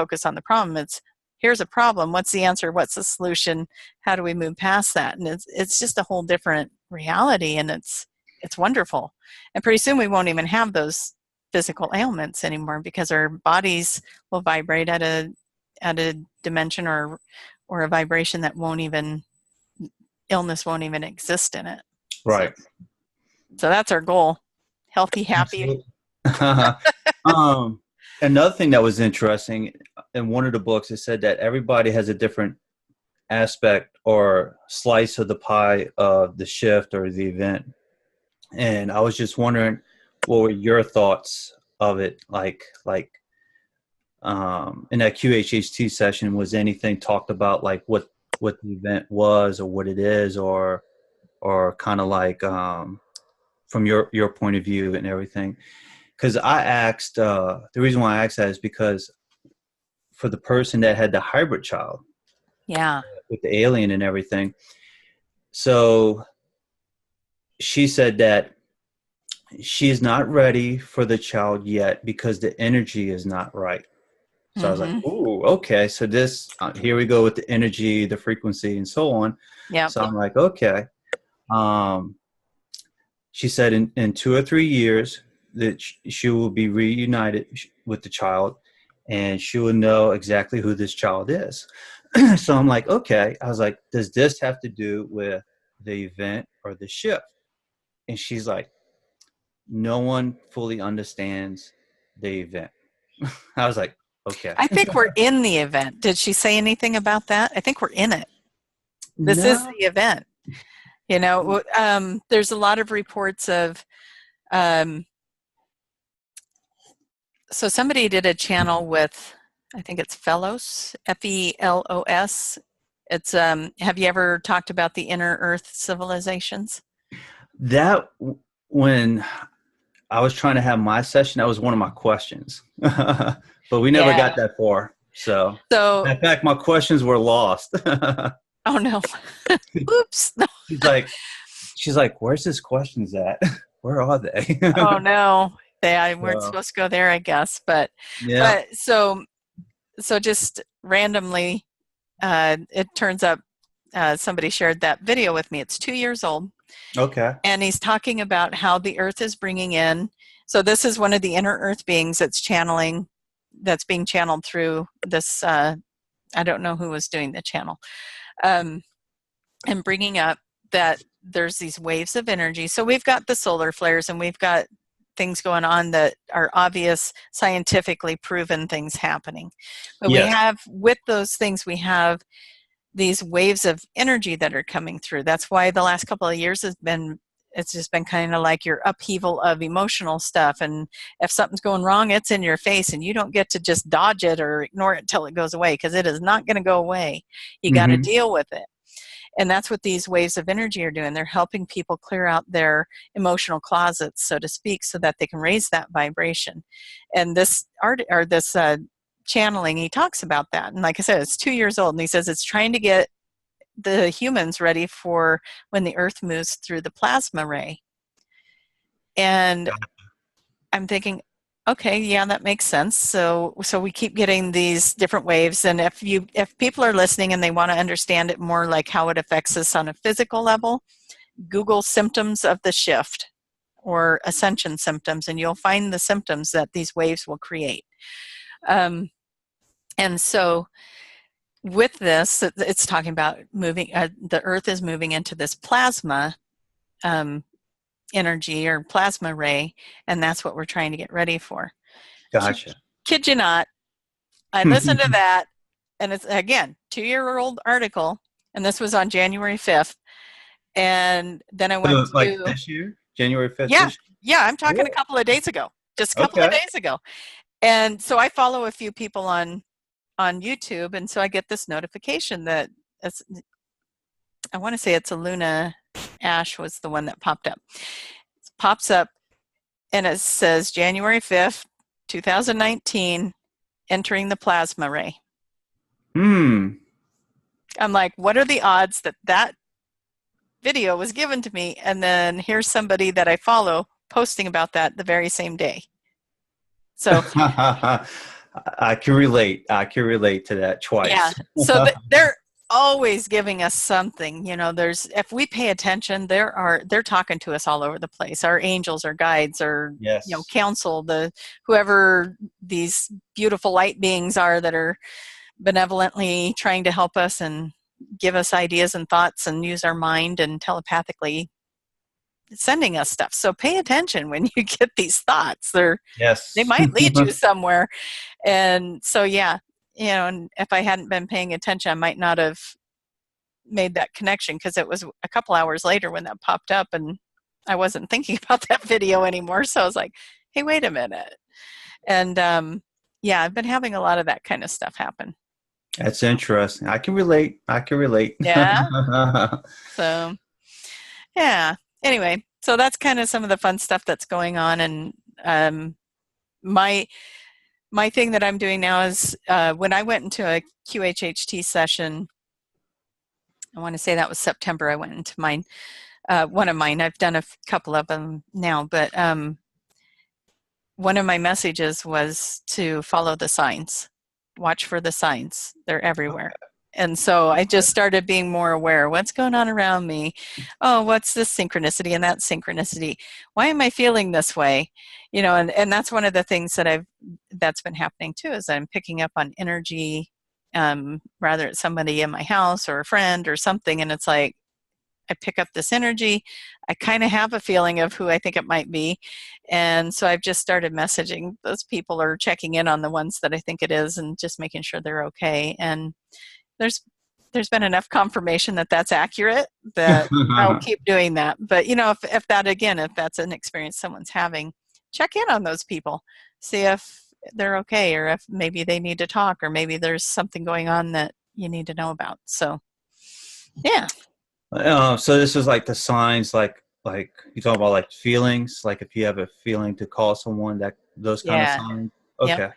It's, here's a problem. What's the answer? What's the solution? How do we move past that? And it's just a whole different reality, and it's wonderful. And pretty soon we won't even have those physical ailments anymore, because our bodies will vibrate at a dimension or a vibration that illness won't even exist in it. Right. So that's our goal. Healthy, happy. Another thing that was interesting in one of the books, it said that everybody has a different aspect or slice of the pie of the shift or the event. And I was just wondering, what were your thoughts of it? Like in that QHHT session, was anything talked about like what the event was or what it is, or kind of like from your point of view and everything? Because I asked, the reason why I asked that is because for the person that had the hybrid child, Yeah. with the alien and everything, so she said that she's not ready for the child yet because the energy is not right. So I was like, ooh, okay. So this, here we go with the energy, the frequency, and so on. Yeah. So I'm like, okay. She said in 2 or 3 years that she will be reunited with the child, and she will know exactly who this child is. So I'm like, okay. I was like, does this have to do with the event or the shift? And she's like, no one fully understands the event. I was like, okay. I think we're in the event. Did she say anything about that? I think we're in it. This is No. the event. There's a lot of reports of, so somebody did a channel with, I think it's Felos, Felos. It's, have you ever talked about the inner Earth civilizations? That, when I was trying to have my session, that was one of my questions. But we never got that far. So in fact, my questions were lost. Oh no. Oops. No. She's like, where's his questions at? Where are they? Oh no. They weren't supposed to go there, I guess. But yeah. So just randomly, it turns up, somebody shared that video with me. It's 2 years old. Okay. And he's talking about how the earth is bringing in. So this is one of the inner earth beings that's being channeled through this. I don't know who was doing the channel, and bringing up that there's these waves of energy. So we've got the solar flares, and we've got things going on that are obvious, scientifically proven things happening. But we have, with those things, we have these waves of energy that are coming through. That's why the last couple of years it's just been kind of like your upheaval of emotional stuff. And if something's going wrong, it's in your face, and you don't get to just dodge it or ignore it until it goes away, because it is not going to go away. You got to deal with it. And that's what these waves of energy are doing. They're helping people clear out their emotional closets, so to speak, so that they can raise that vibration. And this channeling, he talks about that. And like I said, it's 2 years old, and he says it's trying to get the humans ready for when the earth moves through the plasma ray. And I'm thinking, okay, yeah, that makes sense. So we keep getting these different waves. And if people are listening and they want to understand it more, like how it affects us on a physical level, Google symptoms of the shift or ascension symptoms, and you'll find the symptoms that these waves will create. And so with this, it's talking about moving, the earth is moving into this plasma energy or plasma ray, and that's what we're trying to get ready for. Gotcha. Kid you not, I listened to that, and it's, again, 2-year-old article, and this was on January 5th. And then I went to, like this year, January 5th. Yeah, I'm talking a couple of days ago, just a couple of days ago. And so I follow a few people on on YouTube, and so I get this notification that I want to say it's Aluna Ash was the one that popped up. It pops up and it says January 5th, 2019, entering the plasma ray. I'm like, what are the odds that that video was given to me, and then here's somebody that I follow posting about that the very same day? So I can relate. I can relate to that twice. yeah. So they're always giving us something. If we pay attention, they're talking to us all over the place. Our angels, our guides, our Yes. counsel, whoever these beautiful light beings are that are benevolently trying to help us and give us ideas and thoughts and use our mind and telepathically sending us stuff. So pay attention when you get these thoughts. They might lead you somewhere. And so, yeah, and if I hadn't been paying attention, I might not have made that connection, because it was a couple hours later when that popped up and I wasn't thinking about that video anymore. So I was like, hey, wait a minute. And yeah, I've been having a lot of that kind of stuff happen. That's interesting. I can relate. Yeah. So, yeah. Anyway, so that's kind of some of the fun stuff that's going on. And my thing that I'm doing now is when I went into a QHHT session, I want to say that was September, I went into mine, one of mine. I've done a couple of them now, but one of my messages was to follow the signs, watch for the signs. They're everywhere. And so I just started being more aware. What's going on around me? Oh, what's this synchronicity and that synchronicity? Why am I feeling this way? And that's one of the things that's been happening too, is I'm picking up on energy, rather it's somebody in my house or a friend or something. And it's like, I pick up this energy. I kind of have a feeling of who I think it might be. And so I've just started messaging those people or checking in on the ones that I think it is and just making sure they're okay. And there's been enough confirmation that that's accurate that I'll keep doing that. But if that's an experience someone's having, check in on those people, see if they're okay, or if maybe they need to talk, or maybe there's something going on that you need to know about. So yeah. So this is like the signs, like you talk about, like feelings, like if you have a feeling to call someone, those kind of signs. Okay. Yep.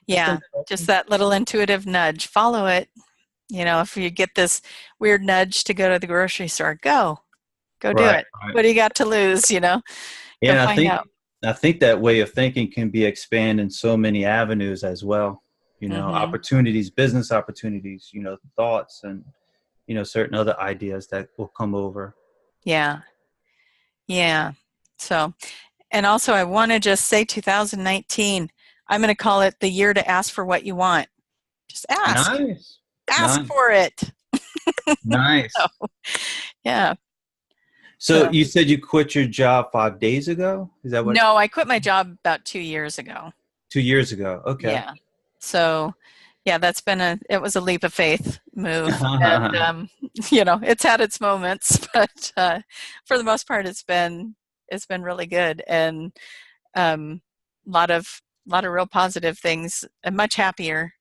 Yeah, just that little intuitive nudge. Follow it. If you get this weird nudge to go to the grocery store, go do it. Right. What do you got to lose? Yeah, I think that way of thinking can be expanded in so many avenues as well. Opportunities, business opportunities. Thoughts and certain other ideas that will come over. Yeah. So, and also I want to just say 2019. I'm going to call it the year to ask for what you want. Just ask. Nice. Ask for it. Nice. Yeah. So you said you quit your job 5 days ago? Is that what? No, I quit my job about 2 years ago. 2 years ago. Okay. Yeah. So, yeah, it was a leap of faith move. And, it's had its moments, but for the most part, it's been really good. And a lot of real positive things, and much happier.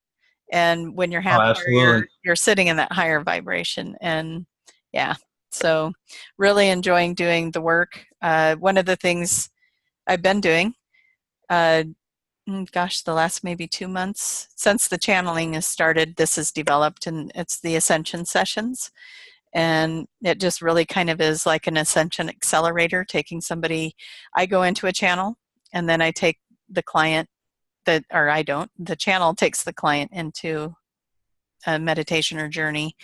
And when you're happier, you're sitting in that higher vibration. And yeah, so really enjoying doing the work. One of the things I've been doing, the last maybe 2 months since the channeling has started, this has developed, and it's the Ascension sessions. And it just really kind of is like an Ascension accelerator, taking somebody, I go into a channel and then I take the client the channel takes the client into a meditation or journey.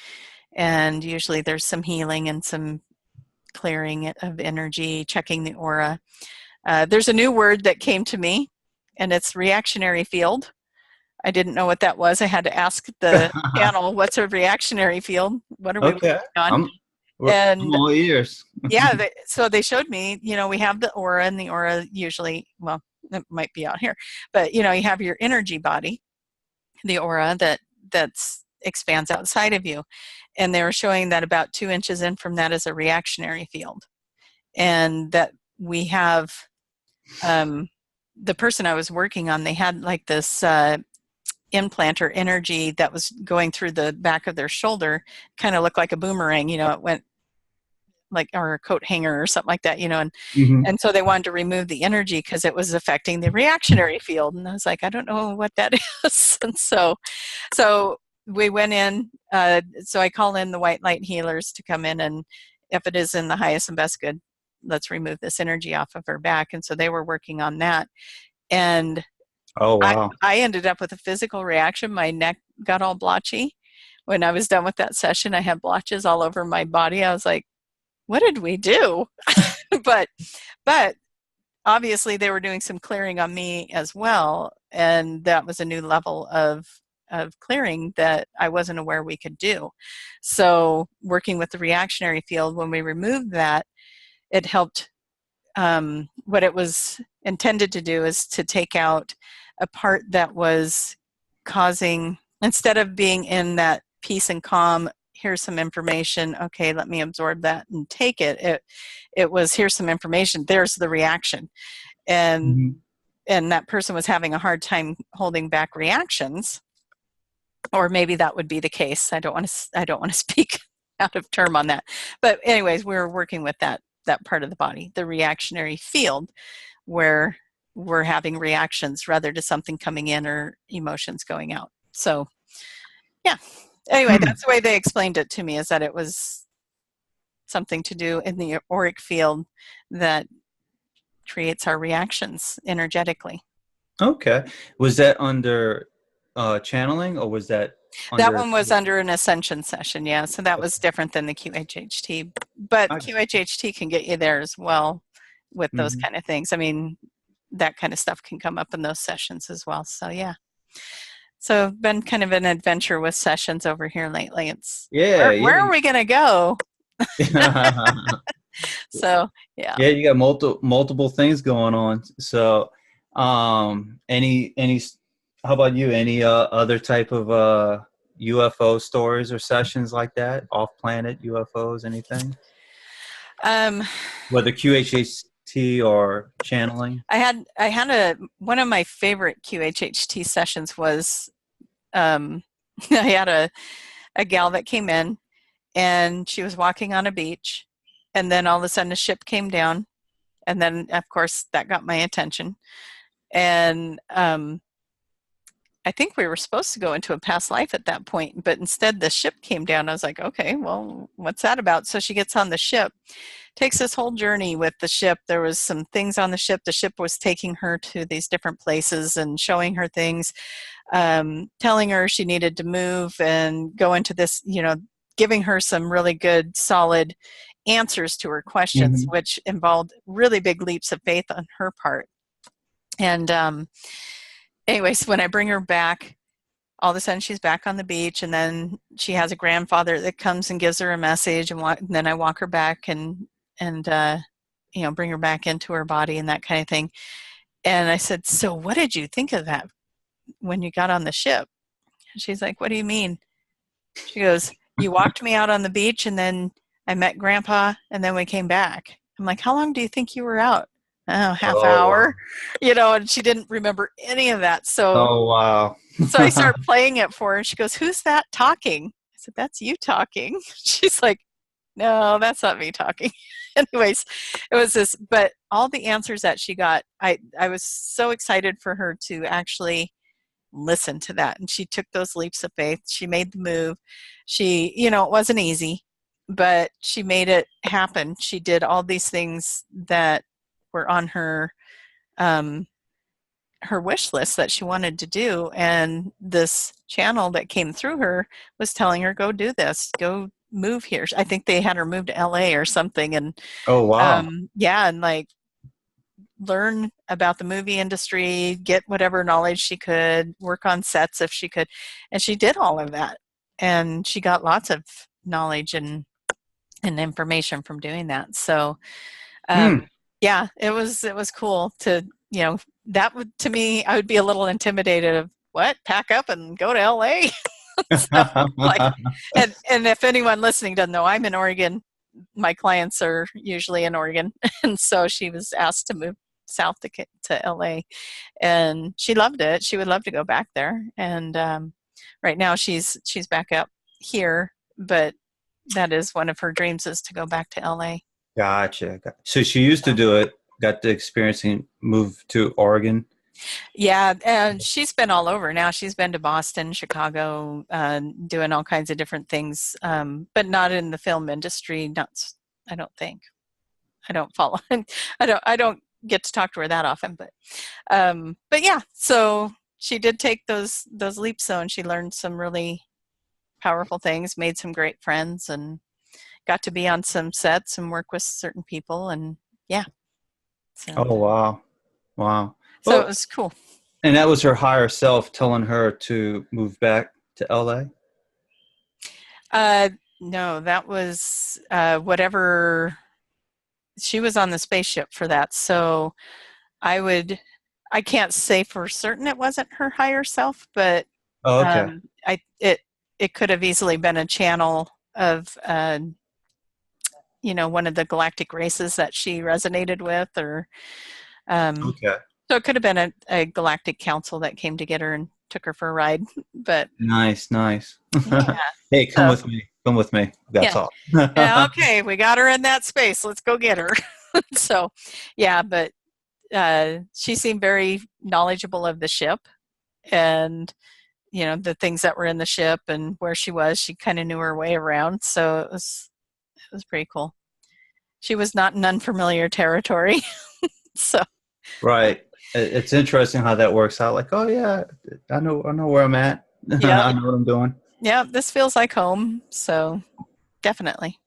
And usually there's some healing and some clearing of energy, checking the aura. There's a new word that came to me, and it's reactionary field. I didn't know what that was. I had to ask the panel, what's a reactionary field? What are we working on? I'm all ears. Yeah, so they showed me, we have the aura, and the aura usually, well, it might be out here, but you have your energy body, the aura that expands outside of you. And they were showing that about 2 inches in from that is a reactionary field. And that we have, the person I was working on, they had like this implant or energy that was going through the back of their shoulder kind of looked like a boomerang, it went like, or a coat hanger or something like that, and Mm-hmm. and so they wanted to remove the energy because it was affecting the reactionary field. And I was like, I don't know what that is. And so we went in. So I call in the white light healers to come in, and if it is in the highest and best good, let's remove this energy off of her back. And so they were working on that. And Oh, wow. I ended up with a physical reaction. My neck got all blotchy. When I was done with that session, I had blotches all over my body. I was like, what did we do? but obviously they were doing some clearing on me as well. And that was a new level of clearing that I wasn't aware we could do. So working with the reactionary field, when we removed that, it helped. What it was intended to do is to take out a part that was causing, instead of being in that peace and calm, here's some information, okay, let me absorb that and take it. It was, here's some information, there's the reaction. And Mm-hmm. and that person was having a hard time holding back reactions, or maybe that would be the case. I don't want to speak out of term on that. But anyways, we were working with that part of the body, the reactionary field, where we're having reactions rather to something coming in or emotions going out. So yeah. Anyway, that's the way they explained it to me, is that it was something to do in the auric field that creates our reactions energetically. Okay. Was that under channeling, or was that That under? one was under an Ascension session, yeah. So that was different than the QHHT. But QHHT can get you there as well with those Mm-hmm. kind of things. I mean, that kind of stuff can come up in those sessions as well. So yeah. So been kind of an adventure with sessions over here lately. It's Yeah, where yeah. are we gonna go? So yeah. Yeah, you got multiple things going on. So, any how about you? Any other type of UFO stories or sessions like that? Off planet UFOs, anything? Um, Whether QHHT or channeling? I had one of my favorite QHHT sessions was I had a gal that came in, and she was walking on a beach, and then all of a sudden a ship came down, and then of course that got my attention. And I think we were supposed to go into a past life at that point, but instead the ship came down. I was like, okay, well, what's that about? So she gets on the ship, takes this whole journey with the ship. There was some things on the ship. The ship was taking her to these different places and showing her things, telling her she needed to move and go into this, giving her some really good, solid answers to her questions, Mm-hmm. which involved really big leaps of faith on her part. And anyways, when I bring her back, all of a sudden she's back on the beach, and then she has a grandfather that comes and gives her a message, and then I walk her back and bring her back into her body and that kind of thing. And I said, so what did you think of that when you got on the ship? And she's like, what do you mean? She goes, you walked me out on the beach, and then I met Grandpa, and then we came back. I'm like, how long do you think you were out? Oh, half Oh, wow. hour, and she didn't remember any of that. So Oh, wow. I start playing it for her, and she goes, who's that talking? I said, that's you talking. She's like, no, that's not me talking. Anyways, it was this, but all the answers that she got, I was so excited for her to actually listen to that. And she took those leaps of faith. She made the move. She, it wasn't easy, but she made it happen. She did all these things that were on her wish list that she wanted to do. And this channel that came through her was telling her, go do this, go move here. I think they had her move to LA or something. And Oh, wow. yeah, and like learn about the movie industry, get whatever knowledge she could, work on sets if she could. And she did all of that. And she got lots of knowledge and information from doing that. So yeah, it was cool to, that would, to me, I would be a little intimidated of what, pack up and go to LA. So, like, and if anyone listening doesn't know, I'm in Oregon. My clients are usually in Oregon. And so she was asked to move south to LA, and she loved it. She would love to go back there, and right now she's back up here, but that is one of her dreams, is to go back to LA. Gotcha. So she used to do it, got the experiencing, moved to Oregon. Yeah, and she's been all over now. She's been to Boston, Chicago, doing all kinds of different things, but not in the film industry. Not, I don't think. I don't follow. I don't get to talk to her that often, but yeah. So she did take those leaps, though, and she learned some really powerful things, made some great friends, and got to be on some sets and work with certain people, and yeah. So, Oh, wow. Wow. so it was cool. And that was her higher self telling her to move back to LA? No, that was whatever. She was on the spaceship for that. So I can't say for certain it wasn't her higher self, but Oh, okay. It could have easily been a channel of one of the galactic races that she resonated with, or Okay. so it could have been a galactic council that came to get her and took her for a ride. But Nice. yeah, Hey, come so, with me. Come with me. That's yeah, all. yeah. Okay, we got her in that space. Let's go get her. So, yeah, but she seemed very knowledgeable of the ship, and the things that were in the ship and where she was. She kind of knew her way around, so it was pretty cool. She was not in unfamiliar territory. So Right. It's interesting how that works out. Like, oh yeah, I know where I'm at. yeah, I know what I'm doing. yeah, this feels like home. So definitely.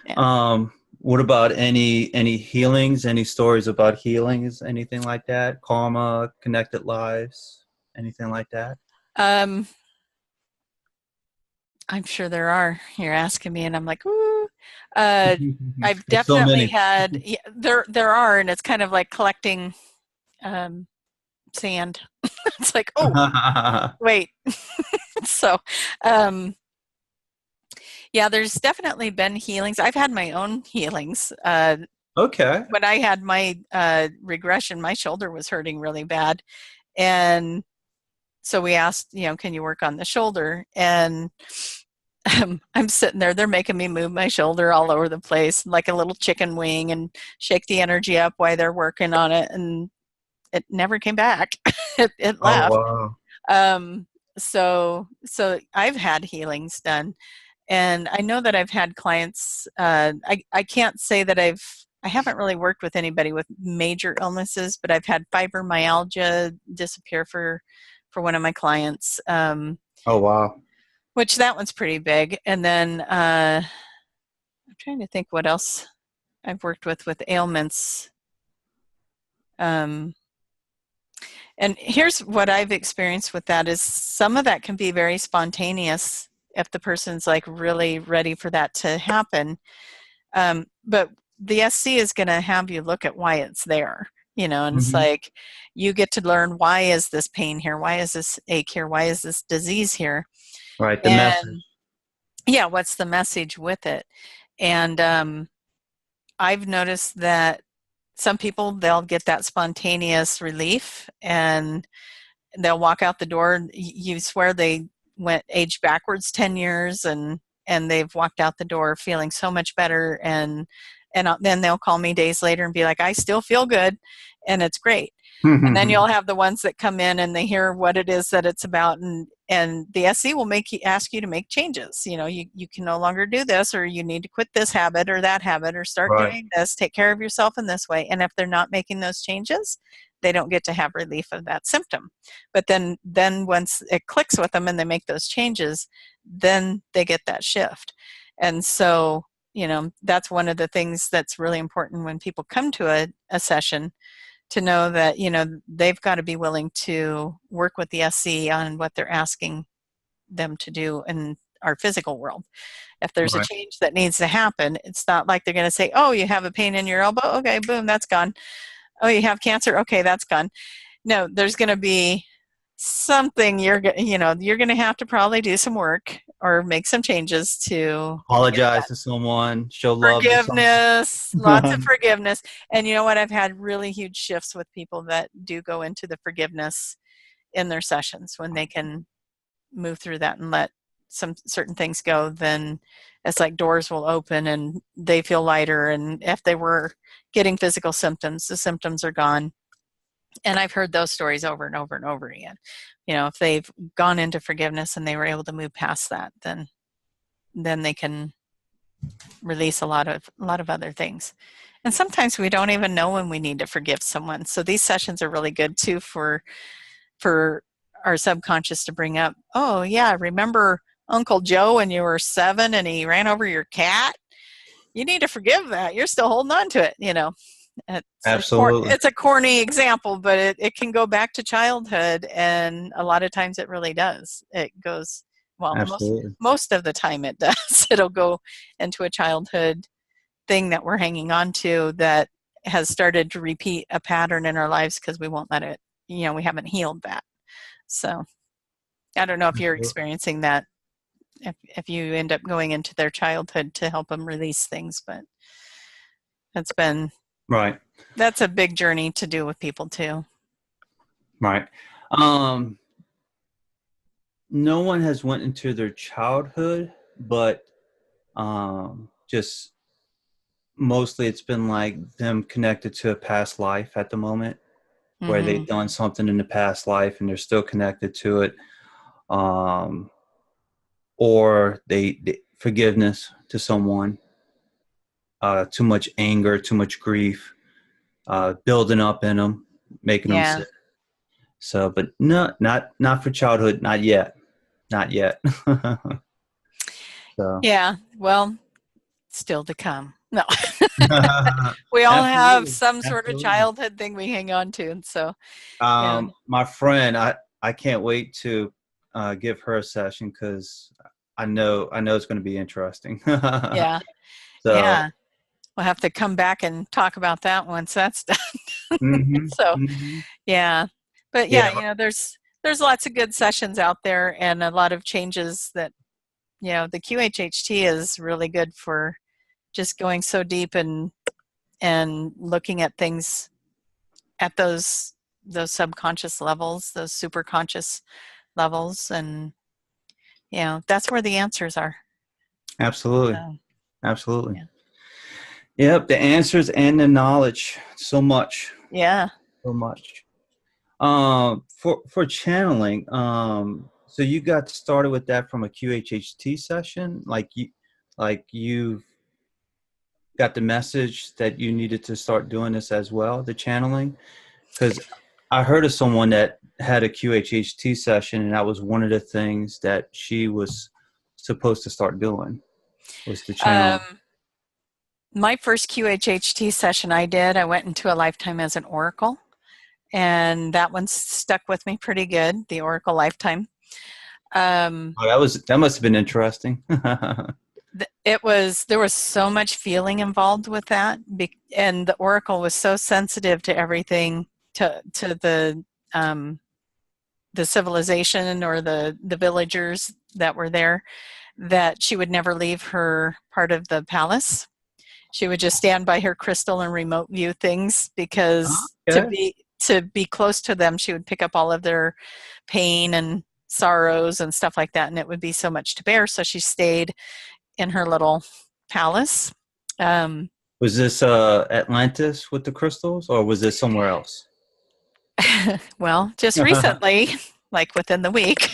Yeah. What about any healings? Any stories about healings? Anything like that? Karma, connected lives, anything like that? I'm sure there are. You're asking me, and I'm like, ooh. I've There's so definitely many. had. Yeah, there are, and it's kind of like collecting sand. It's like, oh, wait. So, um, yeah, there's definitely been healings. I've had my own healings. Okay. When I had my regression, my shoulder was hurting really bad, and so we asked, can you work on the shoulder? And I'm sitting there, they're making me move my shoulder all over the place like a little chicken wing and shake the energy up while they're working on it, and it never came back. It Oh left. wow. Um, so I've had healings done, and I know that I've had clients. I can't say that I haven't really worked with anybody with major illnesses, but I've had fibromyalgia disappear for one of my clients. Oh wow. Which that one's pretty big. And then I'm trying to think what else I've worked with ailments. And here's what I've experienced with that is some of that can be very spontaneous if the person's like really ready for that to happen. But the SC is going to have you look at why it's there, and it's like you get to learn, why is this pain here? Why is this ache here? Why is this disease here? Right. The message. And yeah, what's the message with it? And I've noticed that some people, they'll get that spontaneous relief and they'll walk out the door. You swear they went age backwards 10 years and they've walked out the door feeling so much better. And then they'll call me days later and be like, I still feel good. And it's great. And then you'll have the ones that come in and they hear what it is that it's about, and the SC will ask you to make changes. You can no longer do this, or you need to quit this habit or that habit, or start Right. doing this, take care of yourself in this way. And if they're not making those changes, they don't get to have relief of that symptom. But then once it clicks with them and they make those changes, then they get that shift. And so, that's one of the things that's really important when people come to a session, to know that, they've got to be willing to work with the SC on what they're asking them to do in our physical world. If there's a change that needs to happen, it's not like they're going to say, oh, you have a pain in your elbow? Okay, boom, that's gone. Oh, you have cancer? Okay, that's gone. No, there's going to be something you're going to have to probably do some work or make some changes to Apologize to someone, show love to forgiveness, lots of someone. forgiveness. And you know what? I've had really huge shifts with people that do go into the forgiveness in their sessions. When they can move through that and let some certain things go, then it's like doors will open and they feel lighter. And if they were getting physical symptoms, the symptoms are gone. And I've heard those stories over and over and over again. You know, if they've gone into forgiveness and they were able to move past that, then they can release a lot of other things. And sometimes we don't even know when we need to forgive someone. So these sessions are really good too for our subconscious to bring up, oh yeah, remember Uncle Joe when you were 7 and he ran over your cat? You need to forgive that. You're still holding on to it, you know. Absolutely. It's a corny example, but it can go back to childhood, and a lot of times it really does. It goes, well, Absolutely. most of the time it does. It'll go into a childhood thing that we're hanging on to that has started to repeat a pattern in our lives because we won't let it, you know, we haven't healed that. So I don't know if you're experiencing that, if you end up going into their childhood to help them release things, but right. That's a big journey to do with people too. Right. No one has went into their childhood, but just mostly it's been like them connected to a past life at the moment, where they've done something in the past life and they're still connected to it. Or they forgiveness to someone, too much anger, too much grief, building up in them, making them sick. So, but no, not for childhood, not yet. So. Yeah, well, still to come. No. We all have some sort of childhood thing we hang on to, and so my friend, I can't wait to give her a session because I know it's going to be interesting. Yeah. So, yeah, we'll have to come back and talk about that once that's done. So yeah, but yeah, you know, there's lots of good sessions out there and a lot of changes that, you know, the QHHT is really good for just going so deep and looking at things at those subconscious levels, those super conscious levels, and you know, that's where the answers are. Absolutely. So, Absolutely. Yeah. Yep, the answers and the knowledge. So much. Yeah. So much. For channeling, so you got started with that from a QHHT session, like you got the message that you needed to start doing this as well, the channeling, because I heard of someone that had a QHHT session, and that was one of the things that she was supposed to start doing, was the channel. My first QHHT session I went into a lifetime as an oracle, and that one stuck with me pretty good, the oracle lifetime. That must have been interesting. There was so much feeling involved with that, and the oracle was so sensitive to everything, to the civilization or the villagers that were there, that she would never leave her part of the palace. She would just stand by her crystal and remote view things, because to be close to them, she would pick up all of their pain and sorrows and stuff like that, and it would be so much to bear. So she stayed in her little palace. Was this Atlantis with the crystals, or was this somewhere else? Well, just recently, like within the week,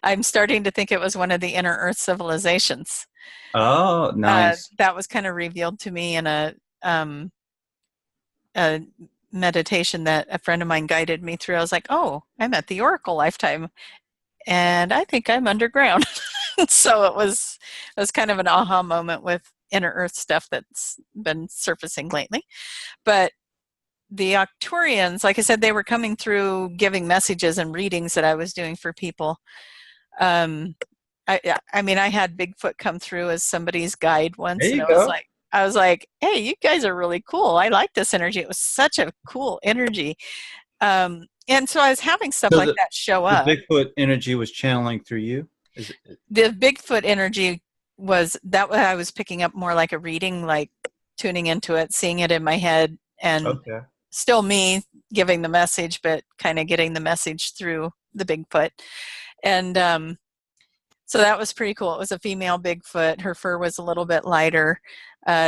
I'm starting to think it was one of the inner Earth civilizations. Oh, nice. That was kind of revealed to me in a meditation that a friend of mine guided me through. I was like, oh, I'm at the Oracle lifetime, and I think I'm underground. So it was kind of an aha moment with inner Earth stuff that's been surfacing lately. But the Arcturians, like I said, they were coming through giving messages and readings that I was doing for people. I mean, I had Bigfoot come through as somebody's guide once, and I was like, hey, you guys are really cool. I like this energy. It was such a cool energy. And so I was having stuff like that show up. The Bigfoot energy was channeling through you? Is The Bigfoot energy was that what I was picking up more like a reading, like tuning into it, seeing it in my head, and okay. still me giving the message, but kind of getting the message through the Bigfoot. And so that was pretty cool. It was a female Bigfoot. Her fur was a little bit lighter.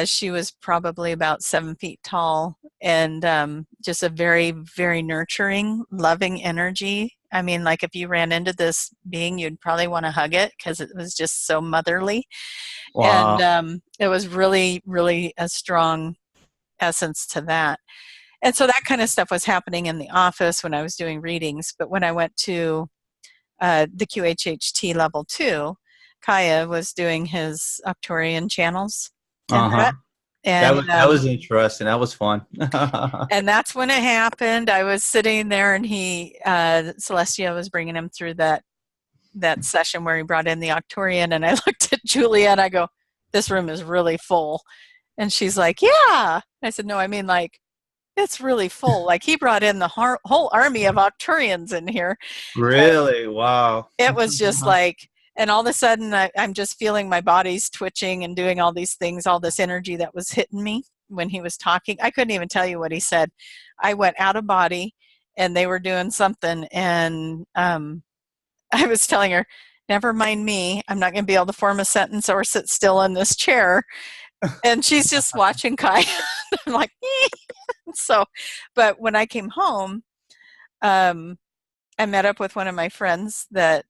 She was probably about 7 feet tall, and just a very, very nurturing, loving energy. I mean, like if you ran into this being, you'd probably want to hug it because it was just so motherly. And Wow. it was really, really a strong essence to that. And so that kind of stuff was happening in the office when I was doing readings. But when I went to the QHHT level 2, Kaya was doing his Arcturian channels in Uh-huh. that. And That was interesting. That was fun. and that's when it happened. I was sitting there, and Celestia was bringing him through that session where he brought in the Arcturian, and I looked at Julia and I go, "This room is really full." And she's like, "Yeah." I said, "No, I mean like it's really full. Like he brought in the whole army of Arcturians in here." Really? Wow. It was just like, and all of a sudden I'm just feeling my body's twitching and doing all these things, all this energy that was hitting me when he was talking. I couldn't even tell you what he said. I went out of body, and they were doing something, and I was telling her, "Never mind me. I'm not going to be able to form a sentence or sit still in this chair." And she's just watching Kai. I'm like, so, but when I came home, I met up with one of my friends that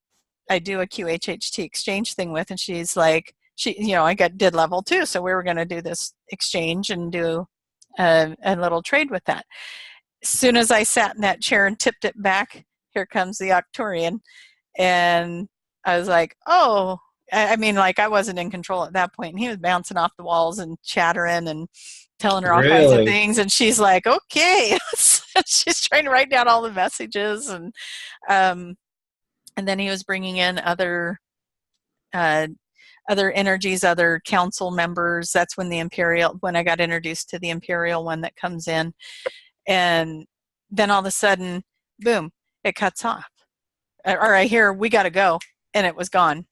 I do a QHHT exchange thing with, and she's like, I did level 2, so we were going to do this exchange and do a little trade with that. As soon as I sat in that chair and tipped it back, here comes the Arcturian, and I was like, oh. I mean, like I wasn't in control at that point, and he was bouncing off the walls and chattering and telling her all kinds of Really? things, and she's like, okay. She's trying to write down all the messages, and then he was bringing in other energies, other council members. That's when when I got introduced to the Imperial one that comes in, and then all of a sudden, boom, it cuts off, or I hear, "We got to go," and it was gone.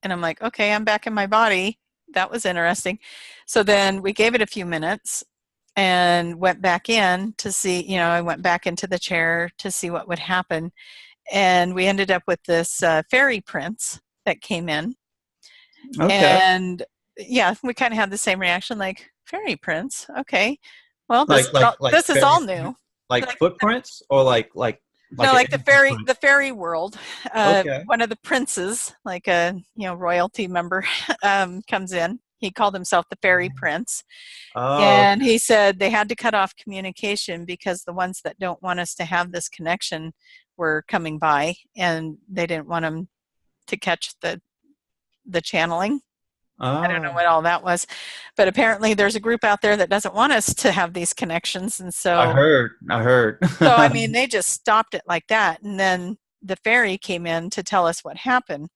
And I'm like, okay, I'm back in my body. That was interesting. So then we gave it a few minutes and went back in to see, I went back into the chair to see what would happen. And we ended up with this fairy prince that came in. Okay. And yeah, we kind of had the same reaction, like, fairy prince, okay. Well, Like this is all new. like Like, footprints or like no, an like imprint? the fairy world. Okay. One of the princes, like a royalty member, comes in. He called himself the fairy prince, Oh, and okay. he said they had to cut off communication because the ones that don't want us to have this connection were coming by, and they didn't want them to catch the channeling. I don't know Oh, what all that was, but apparently there's a group out there that doesn't want us to have these connections, and I so heard. I heard. I mean, they just stopped it like that. And then the fairy came in to tell us what happened.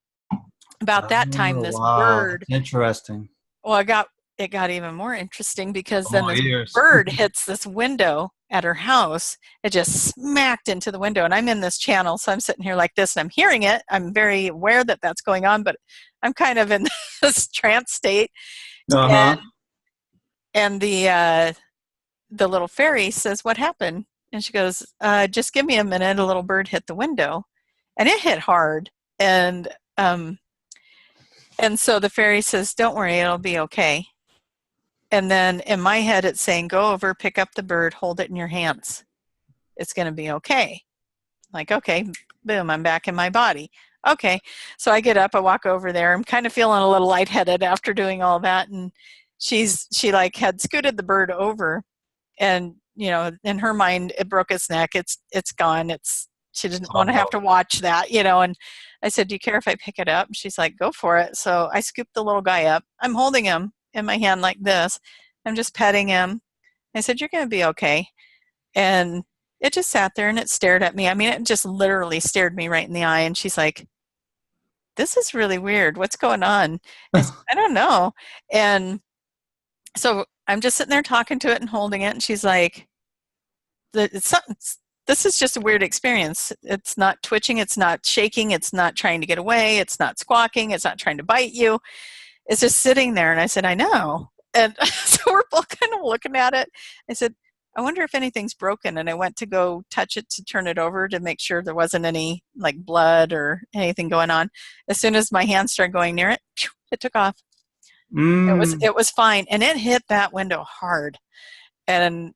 About that time, Oh, this wow. bird, That's interesting. well, it got even more interesting because then Oh, this ears. bird hits this window at her house. It just smacked into the window. And I'm in this channel, so I'm sitting here like this, and I'm hearing it. I'm very aware that that's going on, but I'm kind of in this trance state. And, Uh-huh. and the little fairy says, "What happened?" And she goes, "Just give me a minute." A little bird hit the window, and it hit hard. And so the fairy says, "Don't worry, it'll be okay." And then in my head, it's saying, "Go over, pick up the bird, hold it in your hands. It's going to be okay." Like, okay, boom, I'm back in my body. Okay. So I get up, I walk over there. I'm kind of feeling a little lightheaded after doing all that. And she like had scooted the bird over, and in her mind, it broke its neck. It's gone. She didn't want to have Oh, to watch that. And I said, "Do you care if I pick it up?" She's like, "Go for it." So I scooped the little guy up. I'm holding him in my hand like this. I'm just petting him. I said, "You're going to be okay." And it just sat there and it stared at me. I mean, it just literally stared me right in the eye. And she's like, "This is really weird. What's going on?" I said, "I don't know." And so I'm just sitting there talking to it and holding it. And she's like, "There's this is just a weird experience. It's not twitching, it's not shaking, it's not trying to get away, it's not squawking, it's not trying to bite you. It's just sitting there. And I said, I know. And so we're both kind of looking at it. I said, I wonder if anything's broken. And I went to go touch it to turn it over to make sure there wasn't any like blood or anything going on. As soon as my hands started going near it, it took off. It was fine. And it hit that window hard. And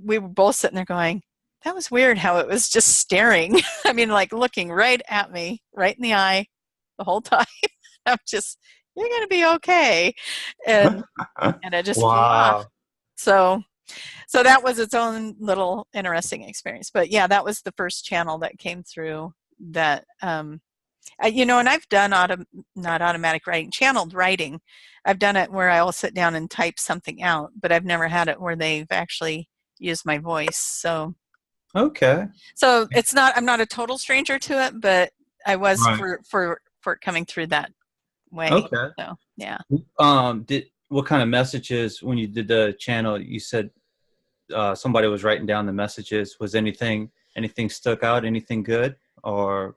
we were both sitting there going, that was weird how it was just staring. I mean, like looking right at me, right in the eye the whole time. I'm just, you're going to be okay. And it just flew off. So that was its own little interesting experience. But yeah, that was the first channel that came through that, you know, and I've done not automatic writing, channeled writing. I've done it where I'll sit down and type something out, but I've never had it where they've actually used my voice. So okay. So it's not, I'm not a total stranger to it, but I was for it coming through that way. Okay. So yeah. What kind of messages when you did the channel? You said somebody was writing down the messages. Was anything stuck out? Anything good? Or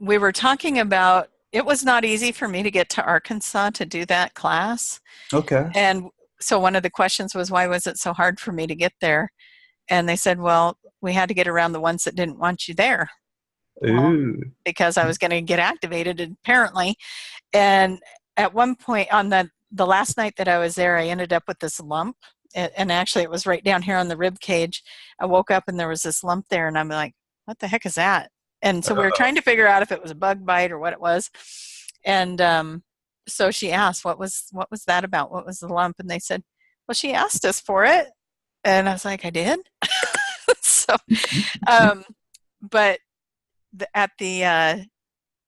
we were talking about, it was not easy for me to get to Arkansas to do that class. Okay. And so one of the questions was, why was it so hard for me to get there? And they said, well, we had to get around the ones that didn't want you there. Because I was going to get activated apparently. And at one point on the last night that I was there, I ended up with this lump. And actually it was right down here on the rib cage. I woke up and there was this lump there and I'm like, what the heck is that? And so we were trying to figure out if it was a bug bite or what it was. And so she asked, what was that about? What was the lump? And they said, well, she asked us for it. And I was like, I did? So, but at the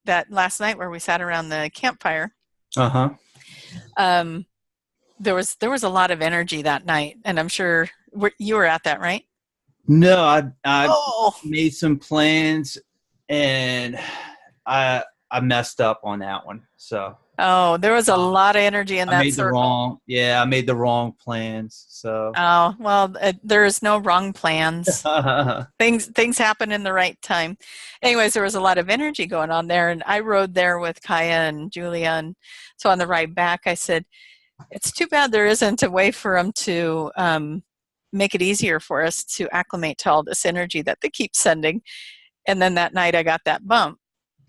that last night where we sat around the campfire, there was a lot of energy that night, and I'm sure you were at that, right? No, I made some plans, and I messed up on that one. So there was a lot of energy in that circle. I made the wrong plans. So well, there is no wrong plans. Things happen in the right time. Anyways, there was a lot of energy going on there, and I rode there with Kaya and Julia, and so on the ride back, I said, it's too bad there isn't a way for them to make it easier for us to acclimate to all this energy that they keep sending. And then that night I got that bump,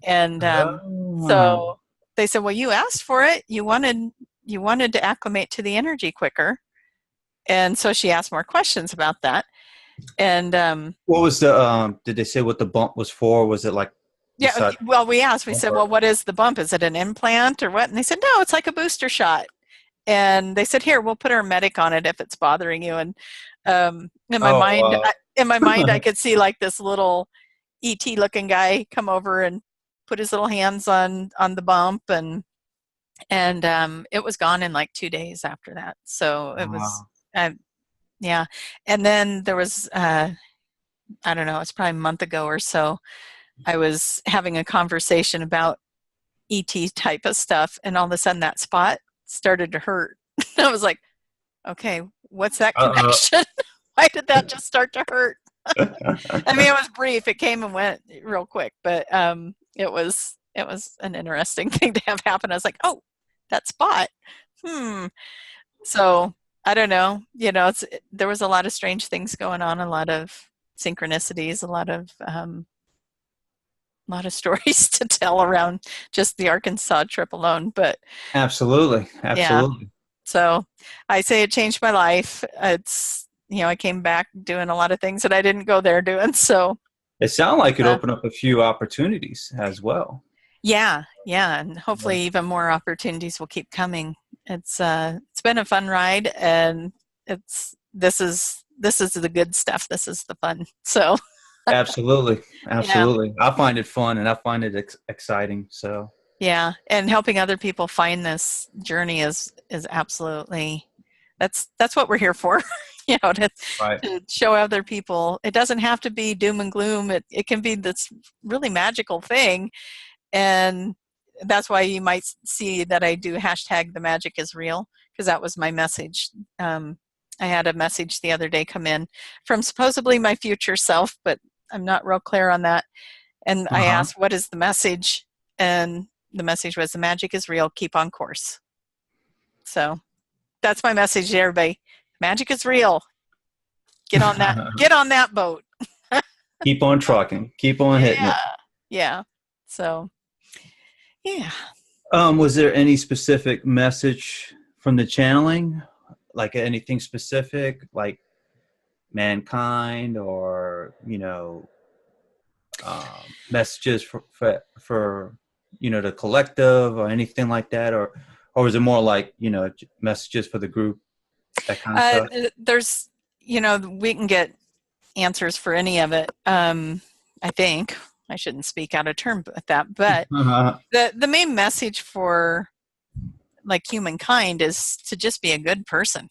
and so they said, well, you asked for it. You wanted to acclimate to the energy quicker. And so she asked more questions about that. And what was the did they say what the bump was for? Was it like well, we asked, we said, well, what is the bump? Is it an implant or what? And they said, no, it's like a booster shot. And they said, here, we'll put our medic on it if it's bothering you. And in my mind, I could see like this little ET looking guy come over and put his little hands on the bump, and it was gone in like 2 days after that. So it was, yeah. And then there was, I don't know, it's probably a month ago or so, I was having a conversation about ET type of stuff, and all of a sudden that spot started to hurt. I was like, okay, what's that connection? Why did that just start to hurt? I mean, it was brief. It came and went real quick, but it was an interesting thing to have happen. I was like, oh, that spot. So I don't know. You know, there was a lot of strange things going on, a lot of synchronicities, a lot of stories to tell around just the Arkansas trip alone. But absolutely. Yeah. So I say it changed my life. It's, you know, I came back doing a lot of things that I didn't go there doing. So it sounded like it opened up a few opportunities as well. Yeah. And hopefully even more opportunities will keep coming. It's been a fun ride, and this is the good stuff. This is the fun. So Absolutely. Yeah. I find it fun, and I find it exciting. So yeah, and helping other people find this journey is absolutely, that's what we're here for. You know, to show other people. It doesn't have to be doom and gloom. It can be this really magical thing, and that's why you might see that I do hashtag the magic is real, because that was my message. I had a message the other day come in from supposedly my future self, but I'm not real clear on that. And I asked, what is the message? And the message was, the magic is real, keep on course. So that's my message to everybody. Magic is real. Get on that boat. Keep on trucking. Keep on hitting it. Yeah. So, yeah. Was there any specific message from the channeling? Like anything specific, like mankind, or messages for the collective, or anything like that, or was it more like messages for the group, that kind of stuff? There's we can get answers for any of it. I think I shouldn't speak out of turn with that, but the main message for like humankind is to just be a good person.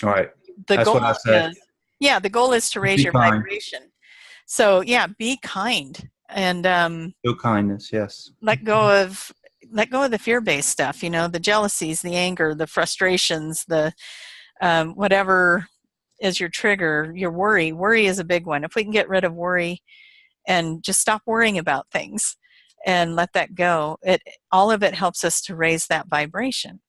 All right. That's what I said. The goal is to raise your vibration. So yeah, be kind and show kindness. Yes. Let go of the fear-based stuff. The jealousies, the anger, the frustrations, the whatever is your trigger, your worry. Worry is a big one. If we can get rid of worry and just stop worrying about things and let that go, all of it helps us to raise that vibration.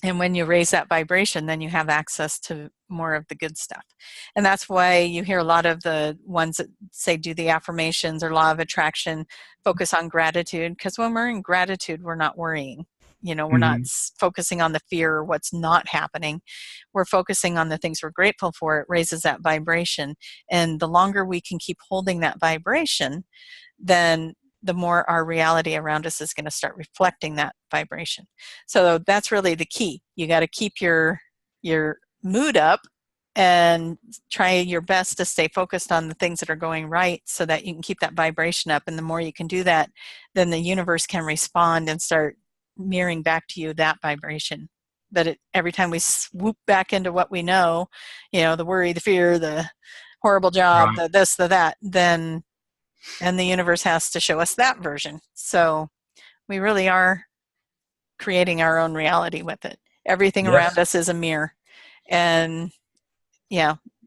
And when you raise that vibration, then you have access to more of the good stuff. And that's why you hear a lot of the ones that say do the affirmations or law of attraction, focus on gratitude. Because when we're in gratitude, we're not worrying. We're not focusing on the fear or what's not happening. We're focusing on the things we're grateful for. It raises that vibration. And the longer we can keep holding that vibration, then the more our reality around us is going to start reflecting that vibration. So that's really the key. You got to keep your mood up and try your best to stay focused on the things that are going right so that you can keep that vibration up. And the more you can do that, then the universe can respond and start mirroring back to you that vibration. But every time we swoop back into what we know, the worry, the fear, the horrible job, the this, the that, then and the universe has to show us that version. So we really are creating our own reality with it. Everything around us is a mirror. And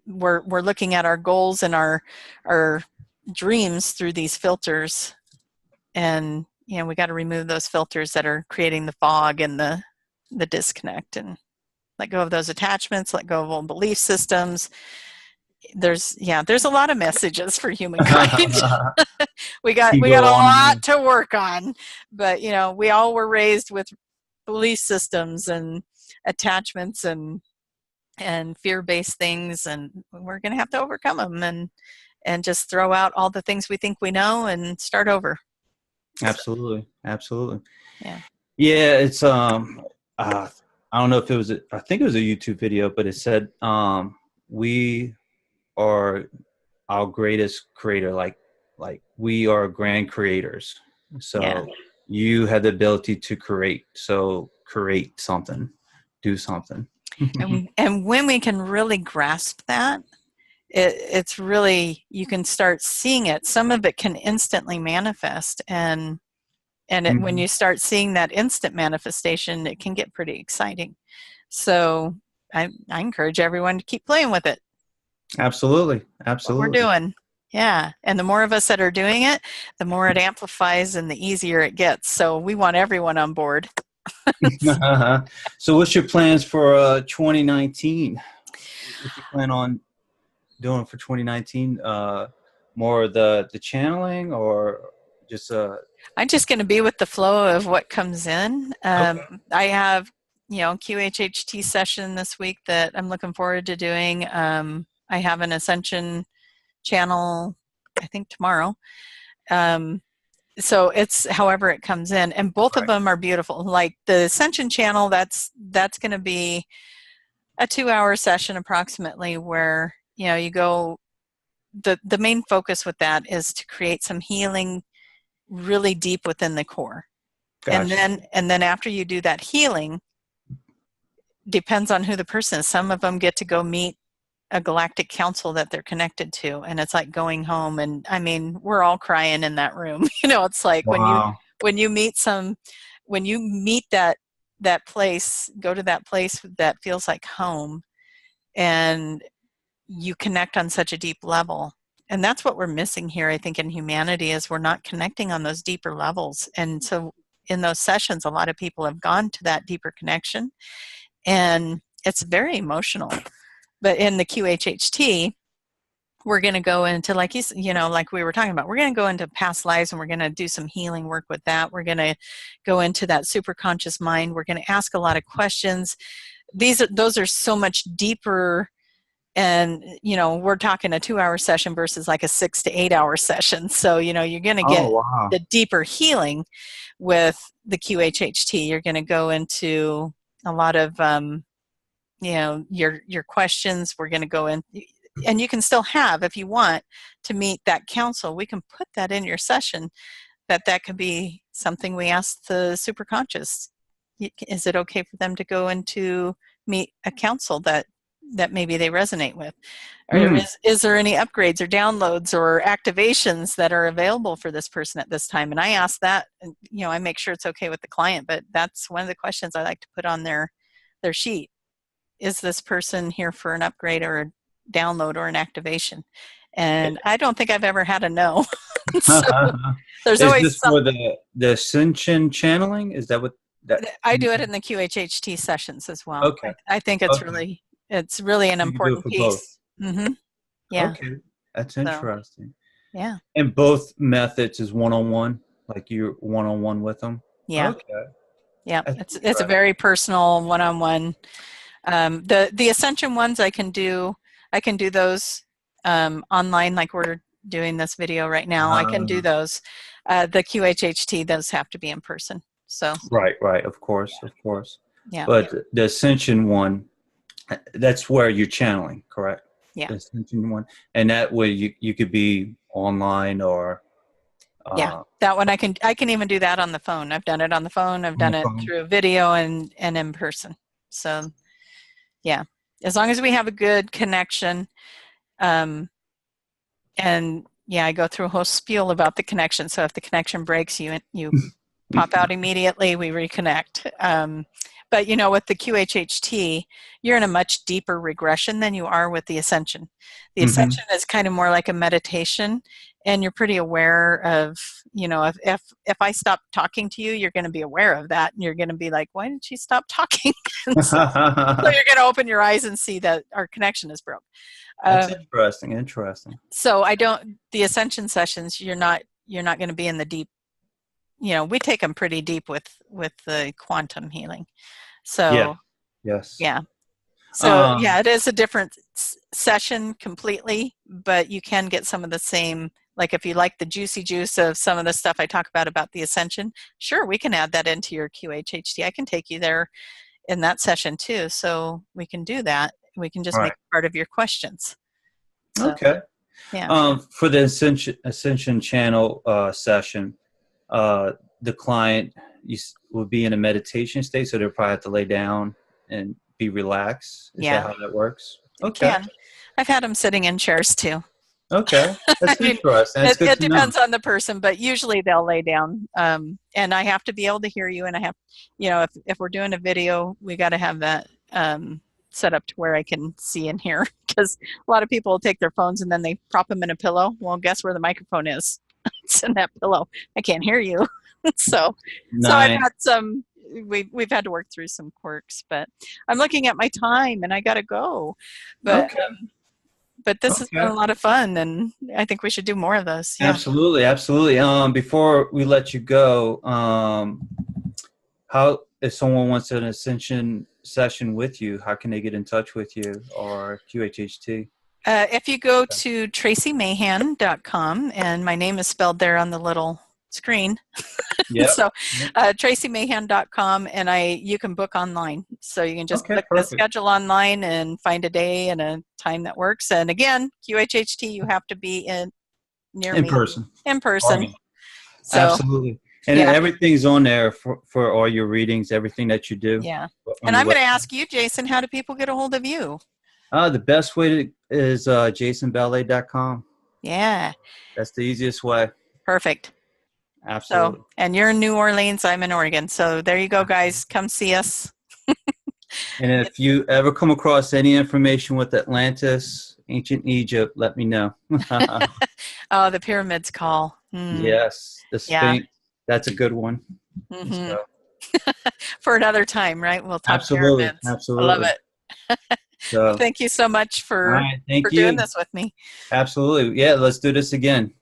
we're looking at our goals and our dreams through these filters. And we got to remove those filters that are creating the fog and the disconnect, and let go of those attachments, let go of old belief systems. There's a lot of messages for humankind. we got a lot to work on, but we all were raised with belief systems and attachments and fear-based things, and we're going to have to overcome them and just throw out all the things we think we know and start over. Absolutely. Yeah, it's I don't know if it was I think it was a YouTube video, but it said we are our greatest creator, like we are grand creators. So you have the ability to create. So create something, do something. and when we can really grasp that, it's really, you can start seeing it. Some of it can instantly manifest, and when you start seeing that instant manifestation, it can get pretty exciting. So I encourage everyone to keep playing with it. Absolutely. What we're doing. Yeah. And the more of us that are doing it, the more it amplifies and the easier it gets. So we want everyone on board. So what's your plans for 2019? What you plan on doing for 2019? More the channeling, or just I'm just going to be with the flow of what comes in. I have QHHT session this week that I'm looking forward to doing. I have an Ascension channel, I think tomorrow. So it's however it comes in, and both of them are beautiful. Like the Ascension channel, that's going to be a 2-hour session approximately, where you go. The main focus with that is to create some healing really deep within the core. Gotcha. And then after you do that healing, depends on who the person is. Some of them get to go meet a galactic council that they're connected to, and it's like going home. And I mean, we're all crying in that room. It's like when you meet that place, go to that place that feels like home, and you connect on such a deep level. And that's what we're missing here, I think, in humanity, is we're not connecting on those deeper levels. And so in those sessions, a lot of people have gone to that deeper connection, and it's very emotional. But in the QHHT, we're going to go into, like like we were talking about, we're going to go into past lives, and we're going to do some healing work with that. We're going to go into that superconscious mind. We're going to ask a lot of questions. Those are so much deeper. And, we're talking a 2-hour session versus like a 6 to 8 hour session. So, you're going to get the deeper healing with the QHHT. You're going to go into a lot of, your questions. We're going to go in, and you can still have, if you want to meet that counsel, we can put that in your session, that could be something we ask the superconscious. Is it okay for them to go into meet a counsel that maybe they resonate with? Or is there any upgrades or downloads or activations that are available for this person at this time? And I ask that, and I make sure it's okay with the client, but that's one of the questions I like to put on their sheet. Is this person here for an upgrade or a download or an activation? And I don't think I've ever had a no. So there's always this for the Ascension channeling? Is that what that? I do it in the QHHT sessions as well. Okay. I think it's really an important piece. Yeah. Okay, that's interesting. So, yeah. And both methods is one-on-one, like you're one-on-one with them. Yeah. Okay. Yeah, it's a very personal one-on-one. The Ascension ones I can do those online, like we're doing this video right now. I can do those. The QHHT, those have to be in person. So right, of course. Yeah. But the Ascension one, that's where you're channeling, correct? Yeah. The Ascension one, and that way you could be online or. That one I can even do that on the phone. I've done it on the phone. I've done it through a video and in person. So, yeah, as long as we have a good connection, and I go through a whole spiel about the connection. So if the connection breaks, you pop out immediately. We reconnect. But with the QHHT, you're in a much deeper regression than you are with the Ascension. The Ascension is kind of more like a meditation, and you're pretty aware of, if I stop talking to you, you're going to be aware of that, and you're going to be like, why did she stop talking? So you're going to open your eyes and see that our connection is broke. That's interesting. So the Ascension sessions, you're not going to be in the deep. We take them pretty deep with the quantum healing. So yes. Yeah. So it is a different session completely, but you can get some of the same, like if you like the juicy juice of some of the stuff I talk about the Ascension, sure, we can add that into your QHHT. I can take you there in that session too. So we can do that. We can just make it part of your questions. So, okay. Yeah. For the Ascension channel session, the client will be in a meditation state, so they'll probably have to lay down and be relaxed. Is that how that works? Okay. Can. I've had them sitting in chairs too. Okay. That's interesting. It depends on the person, but usually they'll lay down. And I have to be able to hear you, and I have, if we're doing a video, we got to have that set up to where I can see and hear, because a lot of people will take their phones and then they prop them in a pillow. Well, guess where the microphone is? It's in that pillow. I can't hear you. So I've had some, we've had to work through some quirks, but I'm looking at my time and I got to go. But this has been a lot of fun, and I think we should do more of those. Yeah. Absolutely. Before we let you go, how, if someone wants an Ascension session with you, how can they get in touch with you or QHHT? If you go to traciemahan.com, and my name is spelled there on the little screen. Yep. So traciemahan.com, and you can book online. So you can just click the schedule online and find a day and a time that works. And again, QHHT, you have to be near me. In person. So, absolutely. And everything's on there for all your readings, everything that you do. Yeah. And I'm going to ask you, Jason, how do people get a hold of you? The best way is jasonballay.com. Yeah. That's the easiest way. Perfect. Absolutely. So, and you're in New Orleans, I'm in Oregon. So there you go, guys. Come see us. And if you ever come across any information with Atlantis, ancient Egypt, let me know. Oh, the pyramids call. Yes, the Yeah. Sphinx. That's a good one. Hmm. So, For another time, right? We'll talk absolutely, pyramids. I love absolutely. it. Well, So, thank you so much all for right, thank doing you. this with me. Absolutely. Yeah, let's do this again.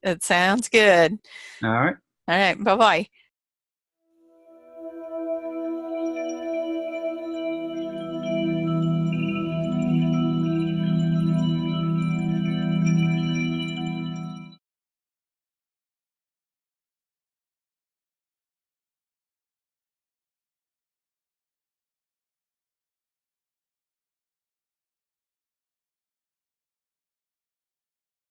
It sounds good. All right. All right. Bye-bye.